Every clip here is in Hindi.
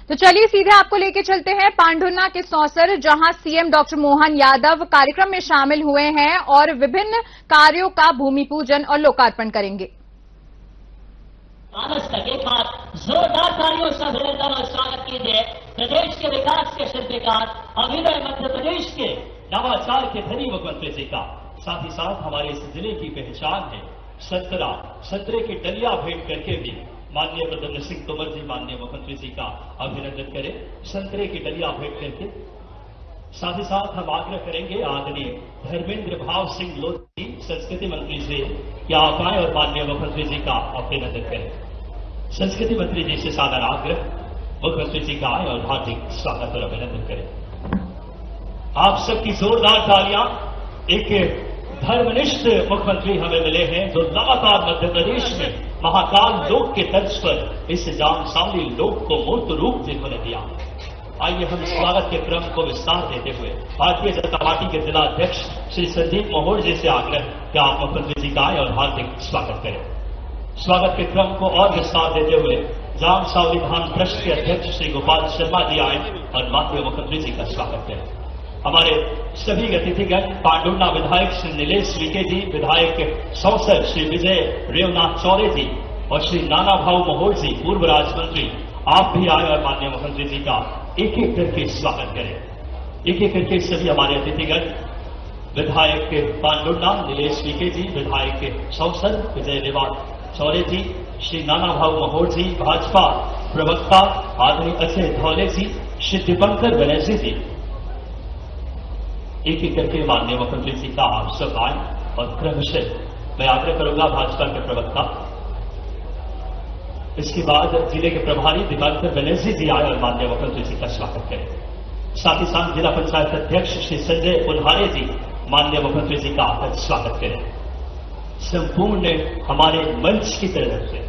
तो चलिए सीधे आपको लेके चलते हैं पांढुर्णा के सौंसर, जहां सीएम डॉक्टर मोहन यादव कार्यक्रम में शामिल हुए हैं और विभिन्न कार्यों का भूमि पूजन और लोकार्पण करेंगे। एक बार जोरदार तालियों से अभिनंदन और स्वागत कीजिए प्रदेश के विकास के शिल्पकार, अभिनय मध्य प्रदेश के नवाचार के धनी मुख्यमंत्री जी का। साथ ही साथ हमारे इस जिले की पहचान है संतरे की डलिया भेंट करके भी माननीय प्रद्युम्न सिंह तोमर जी माननीय मुख्यमंत्री जी का अभिनंदन करें संतरे की डलिया भेंट करके। साथ ही साथ हम आग्रह करेंगे आदरणीय धर्मेंद्र भाव सिंह लोधी संस्कृति मंत्री से कि आप आए और माननीय मुख्यमंत्री जी का अभिनंदन करें। संस्कृति मंत्री जी से सादर आग्रह, मुख्यमंत्री जी का आए और हार्दिक स्वागत और अभिनंदन करें। आप सबकी जोरदार तालियां। एक धर्मनिष्ठ मुख्यमंत्री हमें मिले हैं जो लगातार मध्य प्रदेश में महाकाल लोक के तर्ज पर इस जामसावली लोक को मूर्त रूप जिन्होंने दिया। आइए हम स्वागत के क्रम को विस्तार देते हुए भारतीय जनता पार्टी के जिला अध्यक्ष श्री संदीप महोड़ जी से आग्रह कि आप मुख्यमंत्री जी का आए और हार्दिक स्वागत करें। स्वागत के क्रम को और विस्तार देते हुए जामसावली धाम ट्रस्ट के अध्यक्ष श्री गोपाल शर्मा जी आए और माननीय मुख्यमंत्री जी का स्वागत करें। हमारे सभी अतिथिगण पांढुर्णा विधायक श्री नीलेश विके जी, विधायक सौंसर श्री विजय रेवनाथ चौरे जी और श्री नाना भाऊ महोड़ जी पूर्व राज्य मंत्री, आप भी आए और माननीय मुख्यमंत्री जी का एक एक करके स्वागत करें। एक एक करके सभी हमारे अतिथिगण विधायक पांढुर्णा नीलेश विके जी, विधायक सौंसर विजय रेवनाथ चौरे जी, श्री नाना भाऊ महोड़ जी, भाजपा प्रवक्ता आदरणीय अजय धौले जी, श्री दीपंकर बनर्जी जी, एक एक करके माननीय मुख्यमंत्री जी का आप सब आए और क्रमशः मैं आग्रह करूंगा भाजपा के प्रवक्ता, इसके बाद जिले के प्रभारी दीपंकर बनर्जी जी आए और माननीय मुख्यमंत्री जी का स्वागत करें। साथ ही साथ जिला पंचायत अध्यक्ष श्री संजय उन्हारे जी माननीय मुख्यमंत्री जी का स्वागत करें। संपूर्ण हमारे मंच की तरफ से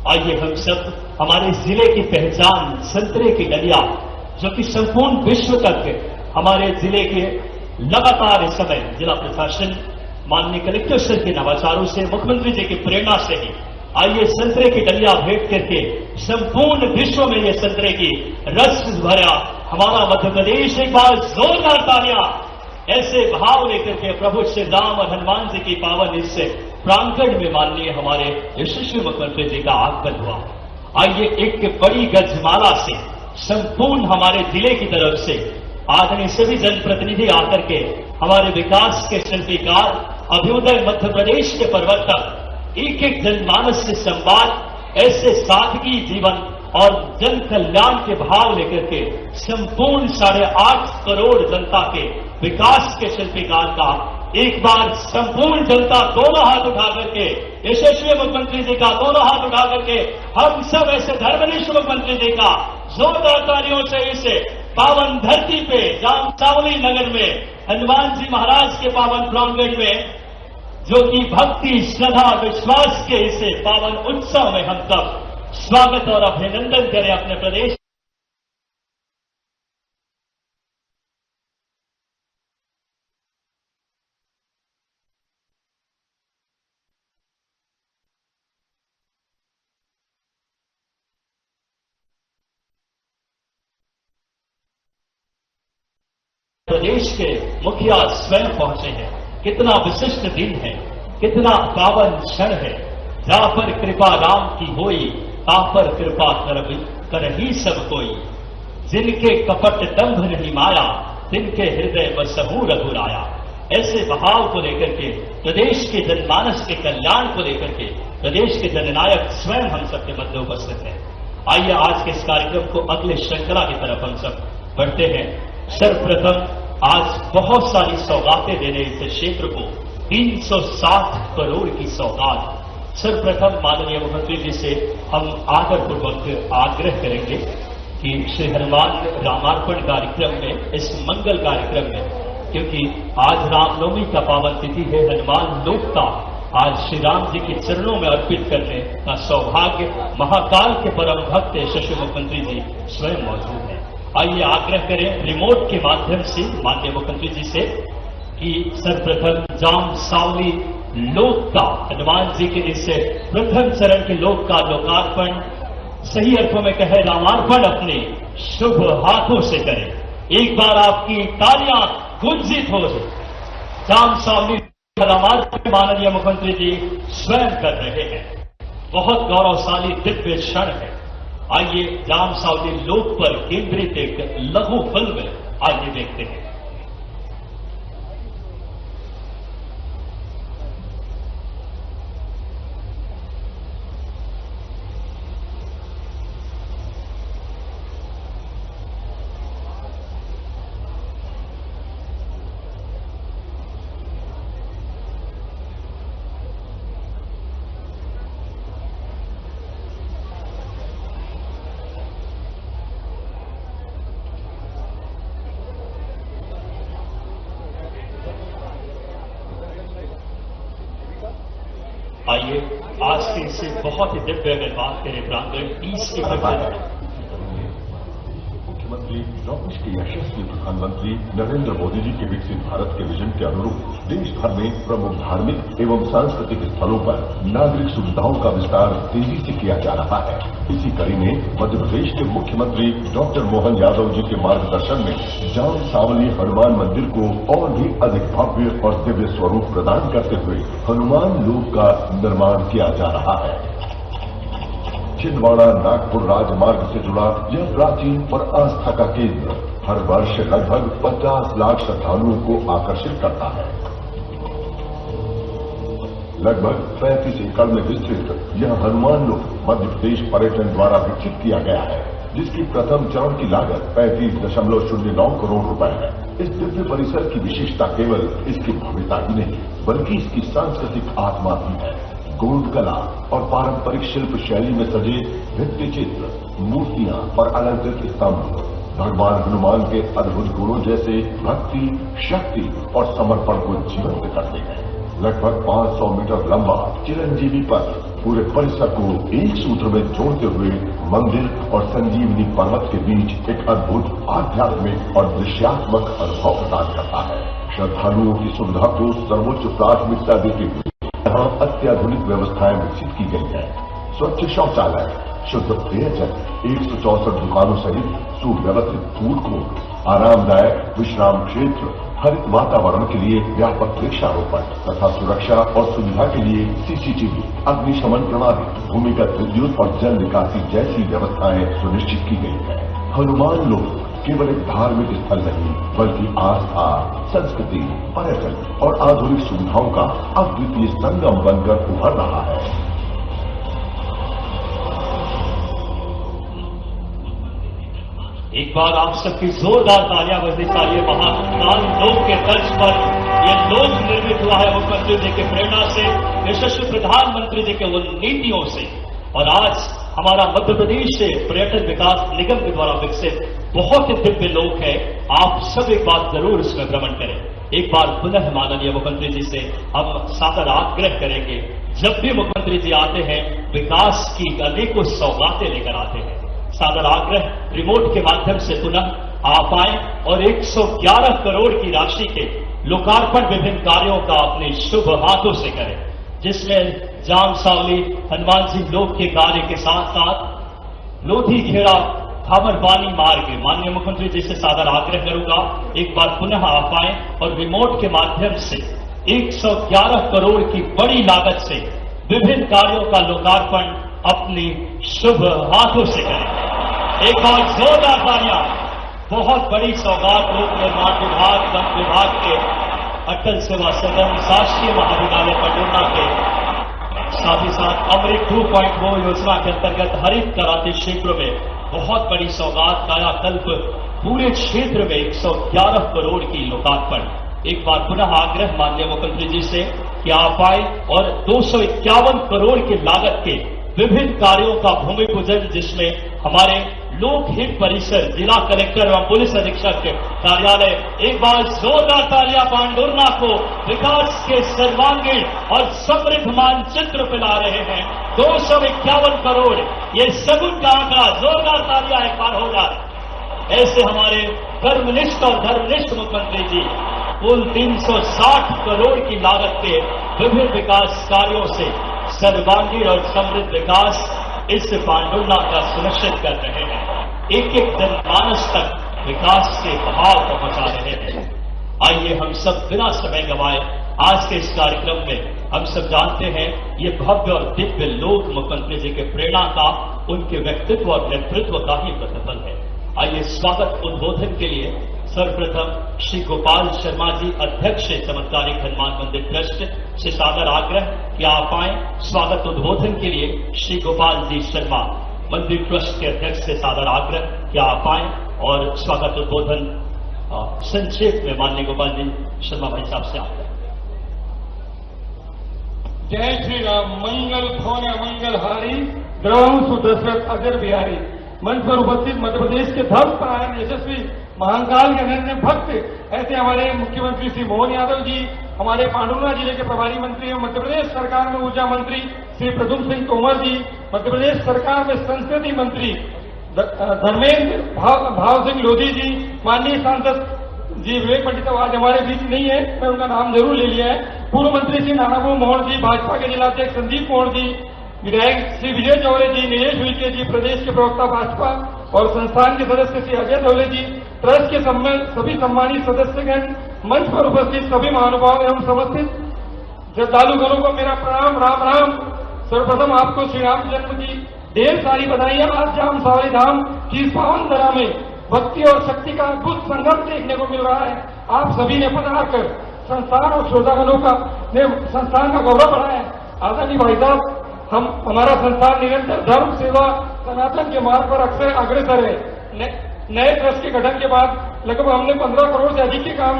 आइए हम सब हमारे जिले की पहचान संतरे की डलिया जो कि संपूर्ण विश्व तक हमारे जिले के लगातार इस समय जिला प्रशासन माननीय कलेक्टर सर के नवाचारों से मुख्यमंत्री जी की प्रेरणा से ही आइए संतरे की डलिया भेंट करके संपूर्ण विश्व में ये संतरे की रस भरा हमारा मध्य प्रदेश एक बार जोरदार तालियां ऐसे भाव लेकर के प्रभु श्री राम और हनुमान जी की पावन इस प्रांगण में माननीय हमारे यशस्वी मुख्यमंत्री जी का आगमन हुआ। आइए एक बड़ी गजमाला से संपूर्ण हमारे जिले की तरफ से आदरणीय सभी जनप्रतिनिधि आकर के हमारे विकास के शिल्पकार, अभ्युदय मध्य प्रदेश के प्रवर्तक एक एक जनमानस से संवाद, ऐसे सादगी जीवन और जन कल्याण के भाव लेकर के संपूर्ण 8.5 करोड़ जनता के विकास के शिल्पकार का एक बार संपूर्ण जनता दोनों हाथ उठा करके यशस्वी मुख्यमंत्री जी का दोनों हाथ उठा करके हम सब ऐसे धर्मनिष्ठ मुख्यमंत्री जी का जोरदार तालियों से इस पावन धरती पे जामसावली नगर में हनुमान जी महाराज के पावन प्रांगण में जो कि भक्ति श्रद्धा विश्वास के इस पावन उत्सव में हम सब स्वागत और अभिनंदन करें अपने प्रदेश प्रदेश के मुखिया स्वयं पहुंचे हैं। कितना विशिष्ट दिन है, कितना पावन क्षण है। जहां पर कृपा राम की होई, ता पर कृपा करही सब कोई। जिनके कपट दंभ नहीं माया, तिनके हृदय बसहु रघुराया। ऐसे भाव को लेकर के प्रदेश के जनमानस के कल्याण को लेकर के प्रदेश के जननायक स्वयं हम सबके मध्य उपस्थित हैं। आइए आज के इस कार्यक्रम को अगले श्रृंखला की तरफ हम सब बढ़ते हैं। सर्वप्रथम आज बहुत सारी सौगातें देने इस क्षेत्र को 360 करोड़ की सौगात। सर्वप्रथम माननीय मुख्यमंत्री जी से हम आदरपूर्वक आग्रह करेंगे कि श्री हनुमान रामार्पण कार्यक्रम में, इस मंगल कार्यक्रम में, क्योंकि आज रामनवमी का पावन तिथि है, हनुमान लोक का आज श्री राम जी के चरणों में अर्पित करने का सौभाग्य महाकाल के परम भक्त यशस्वी मुख्यमंत्री जी स्वयं मौजूद हैं। आइए आग्रह करें रिमोट के माध्यम से माननीय मुख्यमंत्री जी से कि सर्वप्रथम जामसावली लोक का हनुमान जी के इस प्रथम चरण के लोक का लोकार्पण सही अर्थों में कहे रामार्पण अपने शुभ हाथों से करें। एक बार आपकी तालियां गुंजित हो जाम सावली रामार्पण माननीय मुख्यमंत्री जी स्वयं कर रहे हैं। बहुत गौरवशाली दिव्य क्षण है। आइए जाम सावली लोक पर केंद्रित एक लघु फिल्म आइए देखते हैं। आइए आज के इसे बहुत ही दिव्य अगर बात करें प्रांगण 30 की मुख्यमंत्री देश के यशस्वी प्रधानमंत्री नरेंद्र मोदी जी के विकसित भारत के विजन के अनुरूप देश भर में प्रमुख धार्मिक एवं सांस्कृतिक स्थलों पर नागरिक सुविधाओं का विस्तार तेजी से किया जा रहा है। इसी कड़ी में मध्य प्रदेश के मुख्यमंत्री डॉक्टर मोहन यादव जी के मार्गदर्शन में जाम सावली हनुमान मंदिर को और भी अधिक भव्य और दिव्य स्वरूप प्रदान करते हुए हनुमान लोक का निर्माण किया जा रहा है। छिंदवाड़ा नागपुर राजमार्ग से जुड़ा यह प्राचीन और आस्था का केंद्र हर वर्ष लगभग 50 लाख श्रद्धालुओं को आकर्षित करता है। लगभग 35 एकड़ में विस्तृत यह हनुमान लोक मध्य प्रदेश पर्यटन द्वारा विकसित किया गया है, जिसकी प्रथम चरण की लागत 35.09 करोड़ रुपए है। इस दिव्य परिसर की विशेषता केवल इसकी भव्यता ही नहीं बल्कि इसकी सांस्कृतिक आत्मा भी है। गोंड कला और पारंपरिक शिल्प शैली में सजे भित्ति चित्र, मूर्तियां और अलंकृत स्तंभ भगवान हनुमान के अद्भुत गुणों जैसे भक्ति, शक्ति और समर्पण को जीवंत करते हैं। लगभग 500 मीटर लंबा चिरंजीवी पथ पूरे परिसर को एक सूत्र में जोड़ते हुए मंदिर और संजीवनी पर्वत के बीच एक अद्भुत आध्यात्मिक और दृश्यात्मक अनुभव प्रदान करता है। श्रद्धालुओं की सुविधा को सर्वोच्च प्राथमिकता देते हुए यहाँ अत्याधुनिक व्यवस्थाएं विकसित की गई है। स्वच्छ शौचालय, शुद्ध पेयजल, 164 दुकानों सहित सुव्यवस्थित फूड कोर्ट, आरामदायक विश्राम क्षेत्र, हरित वातावरण के लिए व्यापक वृक्षारोपण तथा सुरक्षा और सुविधा के लिए सीसीटीवी, अग्निशमन प्रणाली, भूमिगत विद्युत और जल निकासी जैसी व्यवस्थाएं सुनिश्चित की गई है। हनुमान लोक केवल एक धार्मिक स्थल नहीं बल्कि आस्था, संस्कृति, पर्यटन और आधुनिक सुविधाओं का अद्वितीय संगम बनकर उभर रहा है। एक बार आप सबकी जोरदार तालियां बजनी चाहिए। महाकाल लोक के तर्ज पर यह लोक निर्मित हुआ है मुख्यमंत्री जी की प्रेरणा से, यशस्वी प्रधानमंत्री जी के उन नीतियों से। और आज हमारा मध्य प्रदेश से पर्यटन विकास निगम के द्वारा विकसित बहुत ही दिव्य लोक है। आप सब एक बार जरूर इसमें भ्रमण करें। एक बार पुनः माननीय मुख्यमंत्री जी से हम सादर आग्रह करेंगे, जब भी मुख्यमंत्री जी आते हैं विकास की अनेकों सौगातें लेकर आते हैं। सादर आग्रह रिमोट के माध्यम से पुनः आप आए और 111 करोड़ की राशि के लोकार्पण विभिन्न कार्यों का अपने शुभ हाथों से करें, जिसमें जाम सावली हनुमान जी लोक के कार्य के साथ साथ लोधी खेड़ा खामरवानी मार्ग माननीय मुख्यमंत्री जी से सादर आग्रह करूंगा, एक बार पुनः आप आए और रिमोट के माध्यम से 111 करोड़ की बड़ी लागत से विभिन्न कार्यों का लोकार्पण अपनी शुभ हाथों से करें। एक और जोरदार तालियां। बहुत बड़ी सौगात लोक निर्माण विभाग, वन विभाग के, अटल सेवा सदन, शासकीय महाविद्यालय पंडुर्ना के, साथ ही साथ अमृत 2.0 योजना के अंतर्गत हरित क्रांति क्षेत्र में बहुत बड़ी सौगात कायाकल्प पूरे क्षेत्र में 111 करोड़ की लोकार्पण। एक बार पुनः आग्रह माननीय मुख्यमंत्री जी से कि आप आए और 251 करोड़ की लागत के विभिन्न कार्यों का भूमि पूजन, जिसमें हमारे लोकहित परिसर, जिला कलेक्टर एवं पुलिस अधीक्षक के कार्यालय, एक बार जोरदार तालियां पांडुर्ना को विकास के सर्वांगीण और समृद्ध मानचित्र पिला रहे हैं। 251 करोड़, ये सगुन का आंकड़ा, जोरदार तालियां एक बार हो जाए। ऐसे हमारे कर्मनिष्ठ और धर्मनिष्ठ मुख्यमंत्री जी कुल 360 करोड़ की लागत के विभिन्न विकास कार्यों से सर्वांगीण और समृद्ध विकास इस पांडुर्णा का सुनिश्चित कर रहे हैं। एक एक जनमानस तक विकास के बहाव पहुंचा रहे हैं। आइए हम सब बिना समय गंवाए आज के इस कार्यक्रम में हम सब जानते हैं ये भव्य और दिव्य लोक मुख्यमंत्री जी के प्रेरणा का, उनके व्यक्तित्व और नेतृत्व का ही प्रतिफल है। आइए स्वागत उद्बोधन के लिए सर्वप्रथम श्री गोपाल शर्मा जी, अध्यक्ष चमत्कारिक हनुमान मंदिर ट्रस्ट से सादर आग्रह कि आप आए। स्वागत उद्बोधन के लिए श्री गोपाल जी शर्मा, मंदिर ट्रस्ट के अध्यक्ष से सादर आग्रह कि आप आए और स्वागत उद्बोधन संक्षेप में माननीय गोपाल जी शर्मा भाई साहब से आग्रह। जय श्री राम। मंगल थोने मंगल हारी, द्रवं सुदशरथ अजर बिहारी। मंच पर उपस्थित मध्य प्रदेश के धर्म परायण यशस्वी महाकाल के अनन्य भक्त ऐसे हमारे मुख्यमंत्री श्री मोहन यादव जी, हमारे पांडुर्णा जिले के प्रभारी मंत्री एवं मध्य प्रदेश सरकार में ऊर्जा मंत्री श्री प्रद्युम्न सिंह तोमर जी, मध्य प्रदेश सरकार में संस्कृति मंत्री धर्मेंद्र भाव सिंह लोधी जी, माननीय सांसद जी विवेक पंडित आज हमारे बीच नहीं है, मैं उनका नाम जरूर ले लिया है। पूर्व मंत्री श्री नानाबू मोहन जी, भाजपा के जिलाध्यक्ष संदीप मोहन जी, विधायक श्री विजय चौरे जी, नीलेश उइके जी, प्रदेश के प्रवक्ता भाजपा और संस्थान के सदस्य श्री अजय धौले जी, ट्रस्ट के सभी सम्मानित सदस्यगण, मंच पर उपस्थित सभी महानुभाव एवं समर्थित श्रद्धालुगणों को मेरा प्रणाम। राम राम। सर्वप्रथम आपको श्री राम जन्म की ढेर सारी बधाइयां। आज जाम सावरी धाम की इस पावन धरा में भक्ति और शक्ति का अद्भुत संगम देखने को मिल रहा है। आप सभी ने पधार कर संस्थान और श्रोतागणों का ने संस्थान का गौरव बढ़ाया है। आदरणीय भाई साहब, हमारा संस्थान निरंतर धर्म सेवा सनातन के मार्ग पर अक्सर अग्रसर है। नए ट्रस्ट के गठन के बाद लगभग हमने 15 करोड़ से अधिक के काम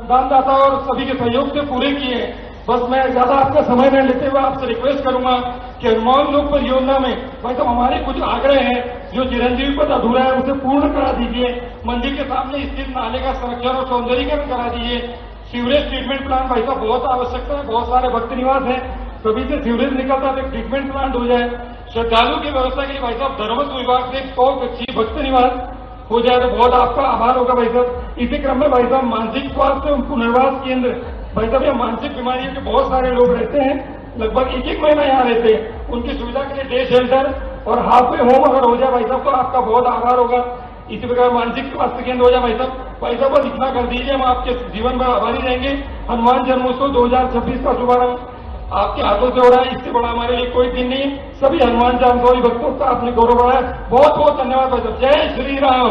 दानदाता और सभी के सहयोग से पूरे किए हैं। बस मैं ज्यादा आपका समय न लेते हुए आपसे रिक्वेस्ट करूंगा कि हनुमान लोक परियोजना में भाई साहब हमारे कुछ आग्रह हैं जो चिरंजीवी पद अधूरा है उसे पूर्ण करा दीजिए। मंदिर के सामने स्थित नाले का संरक्षण और सौंदर्यीकरण करा दीजिए। सीवरेज ट्रीटमेंट प्लांट भाई साहब बहुत आवश्यकता है, बहुत सारे भक्त निवास है, कभी से सीवरेज निकलता है, ट्रीटमेंट प्लांट हो जाए। श्रद्धालु की व्यवस्था के लिए भाई साहब धर्मस्व विभाग से 100 कच्ची भक्त निवास हो जाए तो बहुत आपका आभार होगा भाई साहब। इसी क्रम में भाई साहब मानसिक स्वास्थ्य पुनर्वास केंद्र, भाई साहब ये मानसिक बीमारियों के बहुत सारे लोग रहते हैं, लगभग 1-1 महीना यहाँ रहते हैं, उनकी सुविधा के लिए डे शेल्टर और हाफ वे होम अगर हो जाए भाई साहब तो आपका बहुत आभार होगा। इसी प्रकार मानसिक स्वास्थ्य केंद्र हो जाए भाई साहब बस इतना कर दीजिए, हम आपके जीवन में आभारी रहेंगे। हनुमान जन्मोत्सव 2026 का शुभारंभ आपके हाथों से हो रहा है, इससे बड़ा हमारे लिए कोई दिन नहीं। सभी हनुमान चालीसा भक्तों का आपने गौरव बढ़ाया, बहुत बहुत धन्यवाद भाई साहब। जय श्री राम।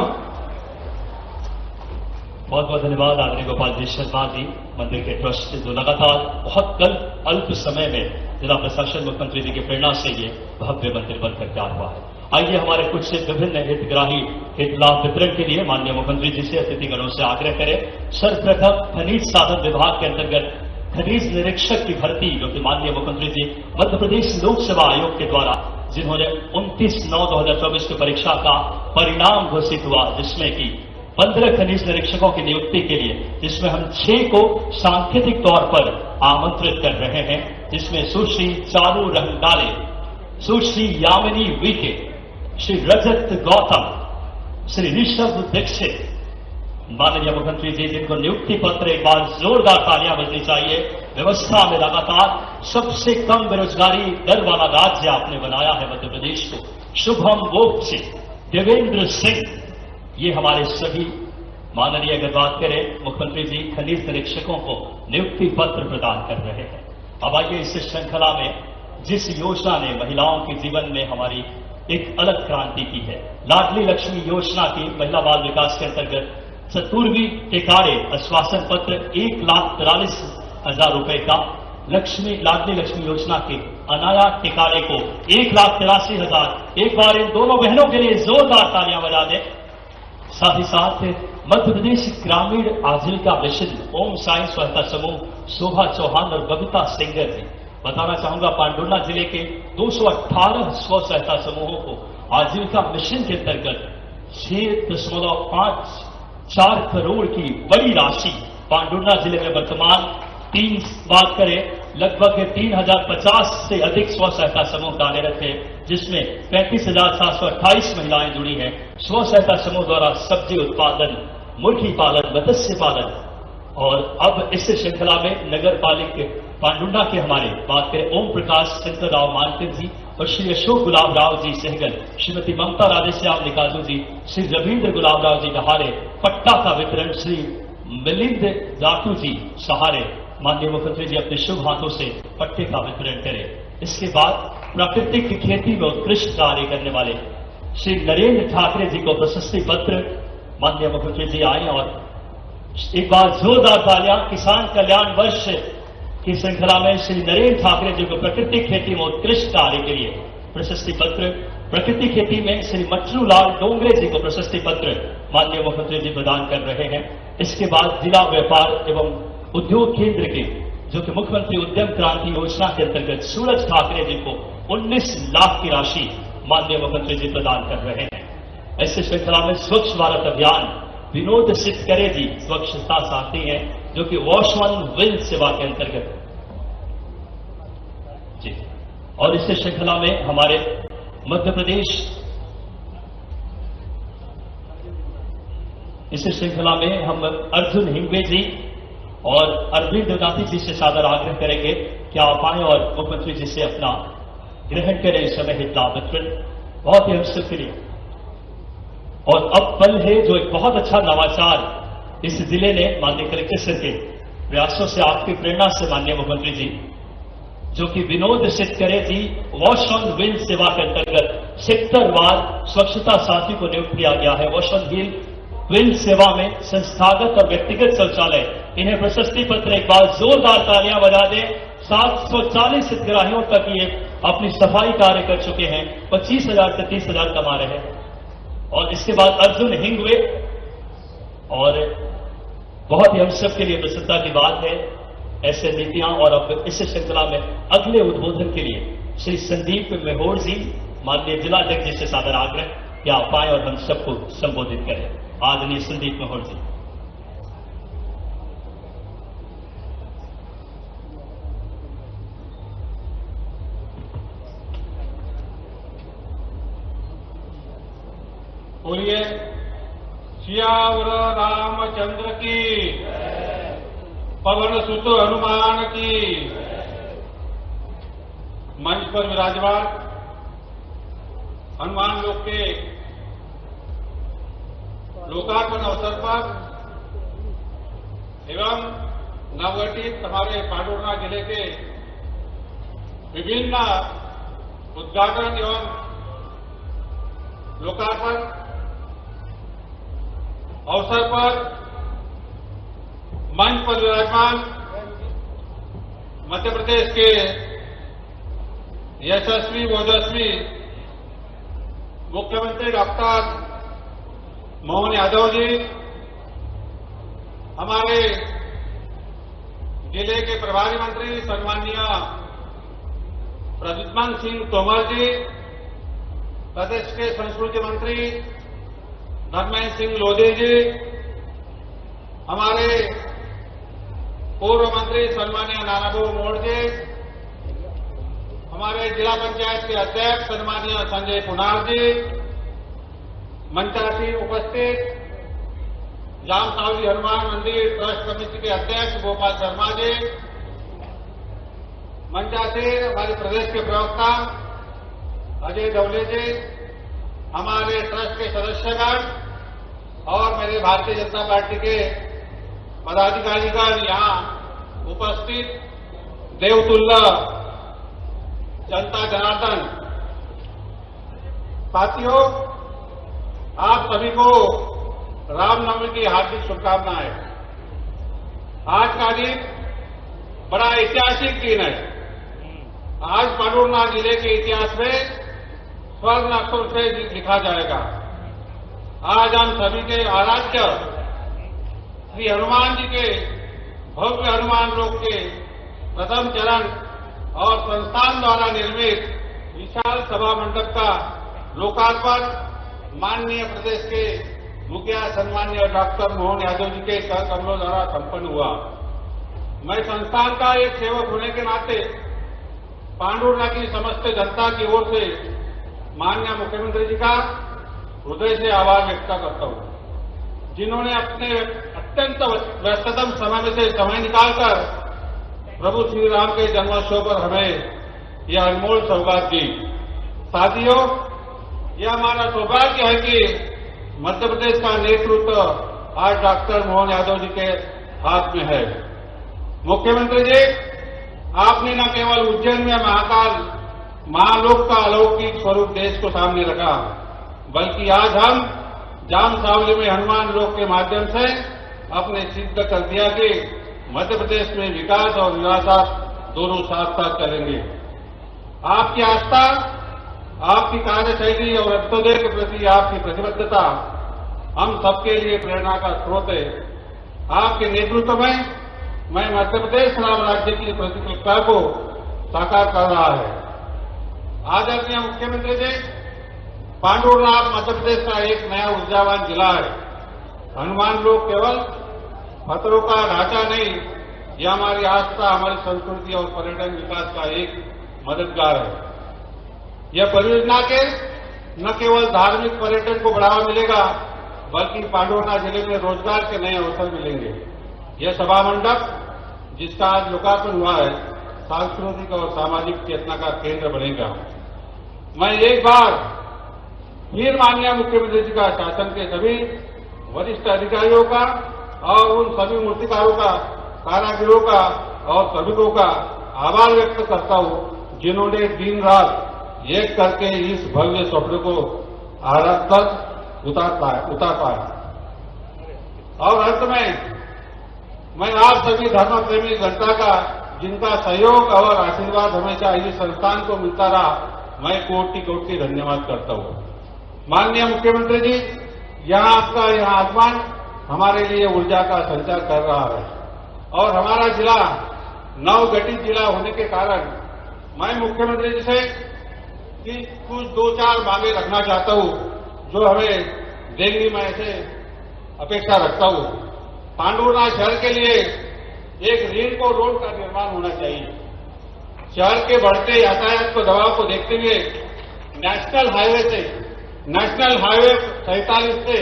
बहुत बहुत धन्यवाद आदरणीय गोपाल जी शर्मा जी, मंदिर के ट्रस्ट जो लगातार बहुत अल्प समय में जिला प्रशासन मुख्यमंत्री जी की प्रेरणा से ये भव्य मंदिर बनकर तैयार हुआ है। आइए हमारे कुछ से विभिन्न हितग्राही हित लाभ वितरण के लिए माननीय मुख्यमंत्री जी से अतिथिगणों से आग्रह करें। सर्वप्रथम खनिज साधन विभाग के अंतर्गत खनिज निरीक्षक की भर्ती जो कि माननीय मुख्यमंत्री जी मध्य प्रदेश लोक सेवा आयोग के द्वारा जिन्होंने 29/9/2024 की परीक्षा का परिणाम घोषित हुआ, जिसमें कि 15 खनिज निरीक्षकों की नियुक्ति के लिए, जिसमें हम 6 को सांकेतिक तौर पर आमंत्रित कर रहे हैं, जिसमें सुश्री चारू रंगाले, सुश्री यामिनी वीके, श्री रजत गौतम, श्री ऋषभ दीक्षित। माननीय मुख्यमंत्री जी जिनको नियुक्ति पत्र, एक बार जोरदार तालियां बजनी चाहिए। व्यवस्था में लगातार सबसे कम बेरोजगारी दर वाला राज्य आपने बनाया है मध्य प्रदेश को। शुभम वोक्चे, देवेंद्र सिंह, ये हमारे सभी माननीय अगर बात करें मुख्यमंत्री जी खनिज निरीक्षकों को नियुक्ति पत्र प्रदान कर रहे हैं। अब आइए इस श्रृंखला में जिस योजना ने महिलाओं के जीवन में हमारी एक अलग क्रांति की है, लाडली लक्ष्मी योजना की महिला बाल विकास के अंतर्गत 74वीं टिकारे आश्वासन पत्र 1,43,000 रुपए का लाडली लक्ष्मी योजना के अनाया टिकारे को 1,83,000। एक बार इन दोनों बहनों के लिए जोरदार तालियां बजा दें। साथ ही साथ मध्य प्रदेश ग्रामीण आजीविका मिशन ओम साई सहायता समूह शोभा चौहान और बबीता सिंगर जी, बताना चाहूंगा पांडुर्णा जिले के 218 स्व सहायता समूहों को आजीविका मिशन के अंतर्गत 6.54 करोड़ की बड़ी राशि पांडुर्णा जिले में वर्तमान बात करें लगभग 3,050 से अधिक स्व सहायता समूह कार्यरत है, जिसमें 35,728 महिलाएं जुड़ी हैं। स्व सहायता समूह द्वारा सब्जी उत्पादन, मुर्गी पालन, मत्स्य पालन और अब इस श्रृंखला में नगर पांडुना के हमारे बात करें ओम प्रकाश शंकर राव मानकर जी और श्री अशोक गुलाब राव जी सहगल, श्रीमती ममता राधेश्याम निकाजू जी, श्री रविंद्र गुलाब राव जी डहारे, पट्टा का वितरण श्री मिलिंद जाटू जी सहारे। माननीय मुख्यमंत्री जी अपने शुभ हाथों से पट्टे का वितरण करें। इसके बाद प्राकृतिक खेती में उत्कृष्ट कार्य करने वाले श्री नरेंद्र ठाकरे जी को प्रशस्ति पत्र। माननीय मुख्यमंत्री जी आए और एक बार जोरदार तालियां। किसान कल्याण वर्ष की श्रृंखला में श्री नरेंद्र ठाकरे जी को प्राकृतिक खेती में उत्कृष्ट कार्य के लिए प्रशस्ति पत्र। प्राकृतिक खेती में श्री मटरू लाल डोंगरे जी को प्रशस्ति पत्र माननीय मुख्यमंत्री जी प्रदान कर रहे हैं। इसके बाद जिला व्यापार एवं उद्योग केंद्र के जो कि मुख्यमंत्री उद्यम क्रांति योजना के अंतर्गत सूरज ठाकरे जी को 19 लाख की राशि माननीय मुख्यमंत्री जी प्रदान कर रहे हैं। ऐसे श्रृंखला में स्वच्छ भारत अभियान विनोद सितकरे जी स्वच्छता साथी हैं जो कि वॉश वन विल सेवा के अंतर्गत जी। और इस श्रृंखला में हमारे मध्य प्रदेश, इस श्रृंखला में हम अर्जुन हिंगवे जी और अरविंद देवनाथी जी से सादर आग्रह करेंगे कि आप आए और मुख्यमंत्री जी से अपना ग्रहण करें इस समय हित लाभ वितरण बहुत ही हम सबके लिए। और अब पल है जो एक बहुत अच्छा नवाचार इस जिले ने माननीय कलेक्टर सर के प्रयासों से आपकी प्रेरणा से माननीय मुख्यमंत्री जी जो कि विनोद सितकरे जी वॉश ऑन व्हील सेवा के अंतर्गत सेक्टरवार स्वच्छता साथी को नियुक्त किया गया है। वॉश ऑन व्हील सेवा में संस्थागत और व्यक्तिगत शौचालय, इन्हें प्रशस्ति पत्र एक बार जोरदार तालियां बजा दें। 740 हितग्राहियों तक ये अपनी सफाई कार्य कर चुके हैं, 25,000 से 30,000 कमा रहे हैं। और इसके बाद अर्जुन हिंगवे, और बहुत ही हम सब के लिए प्रसन्नता की बात है ऐसे नीतियां। और अब इस श्रृंखला में अगले उद्बोधन के लिए श्री संदीप मेहोर जी माननीय जिलाध्यक्ष जी से सादर आग्रह कि आप आए और हम सबको संबोधित करें। आदरणीय संदीप मेहोर जी। बोलिए सियावर रामचंद्र की, पवन सुत हनुमान की। मंच पर विराजमान हनुमान लोक के लोकार्पण अवसर पर एवं नवगठित हमारे पांडुना जिले के विभिन्न उद्घाटन एवं लोकार्पण अवसर पर मंच पर विराजमान मध्य प्रदेश के यशस्वी ओजस्वी मुख्यमंत्री डॉक्टर मोहन यादव जी, हमारे जिले के प्रभारी मंत्री सम्माननीय प्रद्युम्न सिंह तोमर जी, प्रदेश के संस्कृति मंत्री धर्मेंद्र सिंह लोधी जी, हमारे पूर्व मंत्री सम्माननीय नानाबू मोड़ जी, हमारे जिला पंचायत के अध्यक्ष सम्माननीय संजय पुनार जी, मंचासीन उपस्थित जाम सावली हनुमान मंदिर ट्रस्ट कमेटी के अध्यक्ष गोपाल शर्मा जी, मंचासीन हमारे प्रदेश के प्रवक्ता अजय दौले जी, हमारे ट्रस्ट के सदस्यगण और मेरे भारतीय जनता पार्टी के पदाधिकारीगण यहां उपस्थित देवतुल्य जनता जनार्दन, साथियों आप सभी को रामनवमी की हार्दिक शुभकामनाएं। आज का दिन बड़ा ऐतिहासिक दिन है। आज पांडुना जिले के इतिहास में स्वर्ण अक्षर से लिखा जाएगा। आज हम सभी के आराध्य श्री हनुमान जी के भव्य हनुमान लोक के प्रथम चरण और संस्थान द्वारा निर्मित विशाल सभा मंडप का लोकार्पण माननीय प्रदेश के मुखिया सम्माननीय डॉक्टर मोहन यादव जी के कर कमलों द्वारा संपन्न हुआ। मैं संस्थान का एक सेवक होने के नाते पांडुना की समस्त जनता की ओर से माननीय मुख्यमंत्री जी का हृदय से आभार व्यक्त करता हूं, जिन्होंने अपने अत्यंत व्यस्ततम समय में से समय निकालकर प्रभु श्री राम के जन्मोत्सव पर हमें यह अनमोल सौगात दी। साथियों, यह हमारा सौभाग्य है कि मध्य प्रदेश का नेतृत्व आज डॉक्टर मोहन यादव जी के हाथ में है। मुख्यमंत्री जी, आपने न केवल उज्जैन में महाकाल महालोक का अलौकिक स्वरूप देश को सामने रखा, बल्कि आज हम जाम सावली में हनुमान लोक के माध्यम से अपने सिद्ध कर दिया कि मध्य प्रदेश में विकास और विरासत दोनों साथ साथ चलेंगे। आपकी आस्था, आपकी कार्यशैली और अंत्योदय के प्रति आपकी प्रतिबद्धता हम सबके लिए प्रेरणा का स्रोत है। आपके नेतृत्व में मैं मध्य प्रदेश राम राज्य की प्रतिकल्पना को साकार कर रहा है। आदरणीय मुख्यमंत्री जी, पांडुरनाथ मध्य प्रदेश का एक नया ऊर्जावान जिला है। हनुमान लोक केवल पत्थरों का ढांचा नहीं, यह हमारी आस्था, हमारी संस्कृति और पर्यटन विकास का एक मददगार है। यह परियोजना के न केवल धार्मिक पर्यटन को बढ़ावा मिलेगा, बल्कि पांडुरनाथ जिले में रोजगार के नए अवसर मिलेंगे। यह सभा मंडप जिसका आज लोकार्पण हुआ है, सांस्कृतिक और सामाजिक चेतना का केंद्र बनेगा। मैं एक बार फिर माननीय मुख्यमंत्री जी का शासन के सभी वरिष्ठ अधिकारियों का और उन सभी मूर्तिकारों का, कारागिरों का और श्रमिकों का आभार व्यक्त करता हूं, जिन्होंने दिन रात एक करके इस भव्य स्वप्न को आराध तक उतार पाया। और अंत में मैं आप सभी धर्म प्रेमी जनता का, जिनका सहयोग और आशीर्वाद हमेशा इस संस्थान को मिलता रहा, मैं कोटि कोटि धन्यवाद करता हूं। माननीय मुख्यमंत्री जी, यहां आपका यह आगमन हमारे लिए ऊर्जा का संचार कर रहा है और हमारा जिला नवगठित जिला होने के कारण मैं मुख्यमंत्री जी से कि कुछ 2-4 मांगे रखना चाहता हूं, जो हमें देंगी, मैं ऐसे अपेक्षा रखता हूं। पांडुरनाथ शहर के लिए एक रिंग को रोड का निर्माण होना चाहिए। शहर के बढ़ते यातायात को दबाव को देखते हुए नेशनल हाईवे 47 से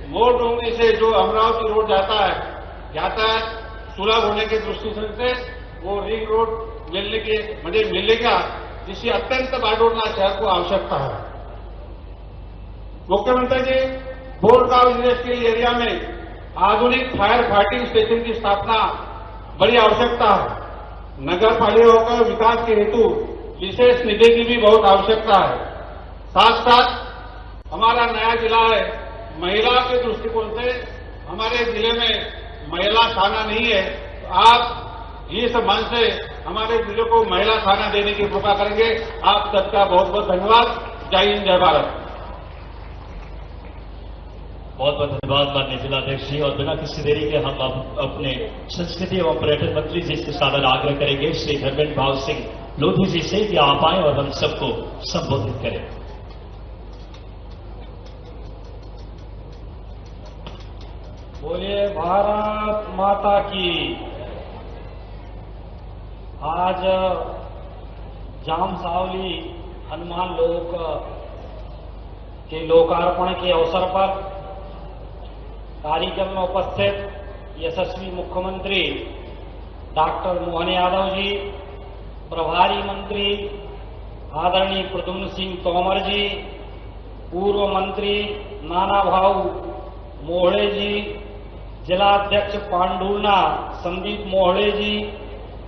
मोर डोंगरी से जो अमरावती रोड जाता है, यातायात सुलभ होने के दृष्टि से वो रिंग रोड मिलेगा, जिसकी अत्यंत पांडुरनाथ शहर को आवश्यकता है। मुख्यमंत्री जी, बोरगांव इंडस्ट्रियल एरिया में आधुनिक फायर फाइटिंग स्टेशन की स्थापना बड़ी आवश्यकता है। नगर पालिकाओं का विकास के हेतु विशेष निधि की भी बहुत आवश्यकता है। साथ साथ हमारा नया जिला है, महिला के दृष्टिकोण से हमारे जिले में महिला थाना नहीं है, तो आप इस मंच से हमारे जिले को महिला थाना देने की कृपा करेंगे। आप सबका बहुत बहुत धन्यवाद। जय हिंद, जय भारत। बहुत बहुत धन्यवाद माननीय जिलाध्यक्ष जी। और बिना किसी देरी के हम अब अपने संस्कृति एवं पर्यटन मंत्री जी से सादर आग्रह करेंगे श्री धर्मेंद्र भाव सिंह लोधी जी से कि आप आए और हम सबको संबोधित करें। बोलिए भारत माता की। आज जाम सावली हनुमान लोक के लोकार्पण के अवसर पर कार्यक्रम में उपस्थित यशस्वी मुख्यमंत्री डॉक्टर मोहन यादव जी, प्रभारी मंत्री आदरणीय प्रद्युम्न सिंह तोमर जी, पूर्व मंत्री नाना भाऊ मोहड़े जी, जिलाध्यक्ष पांडुरनाथ संदीप मोहड़े जी,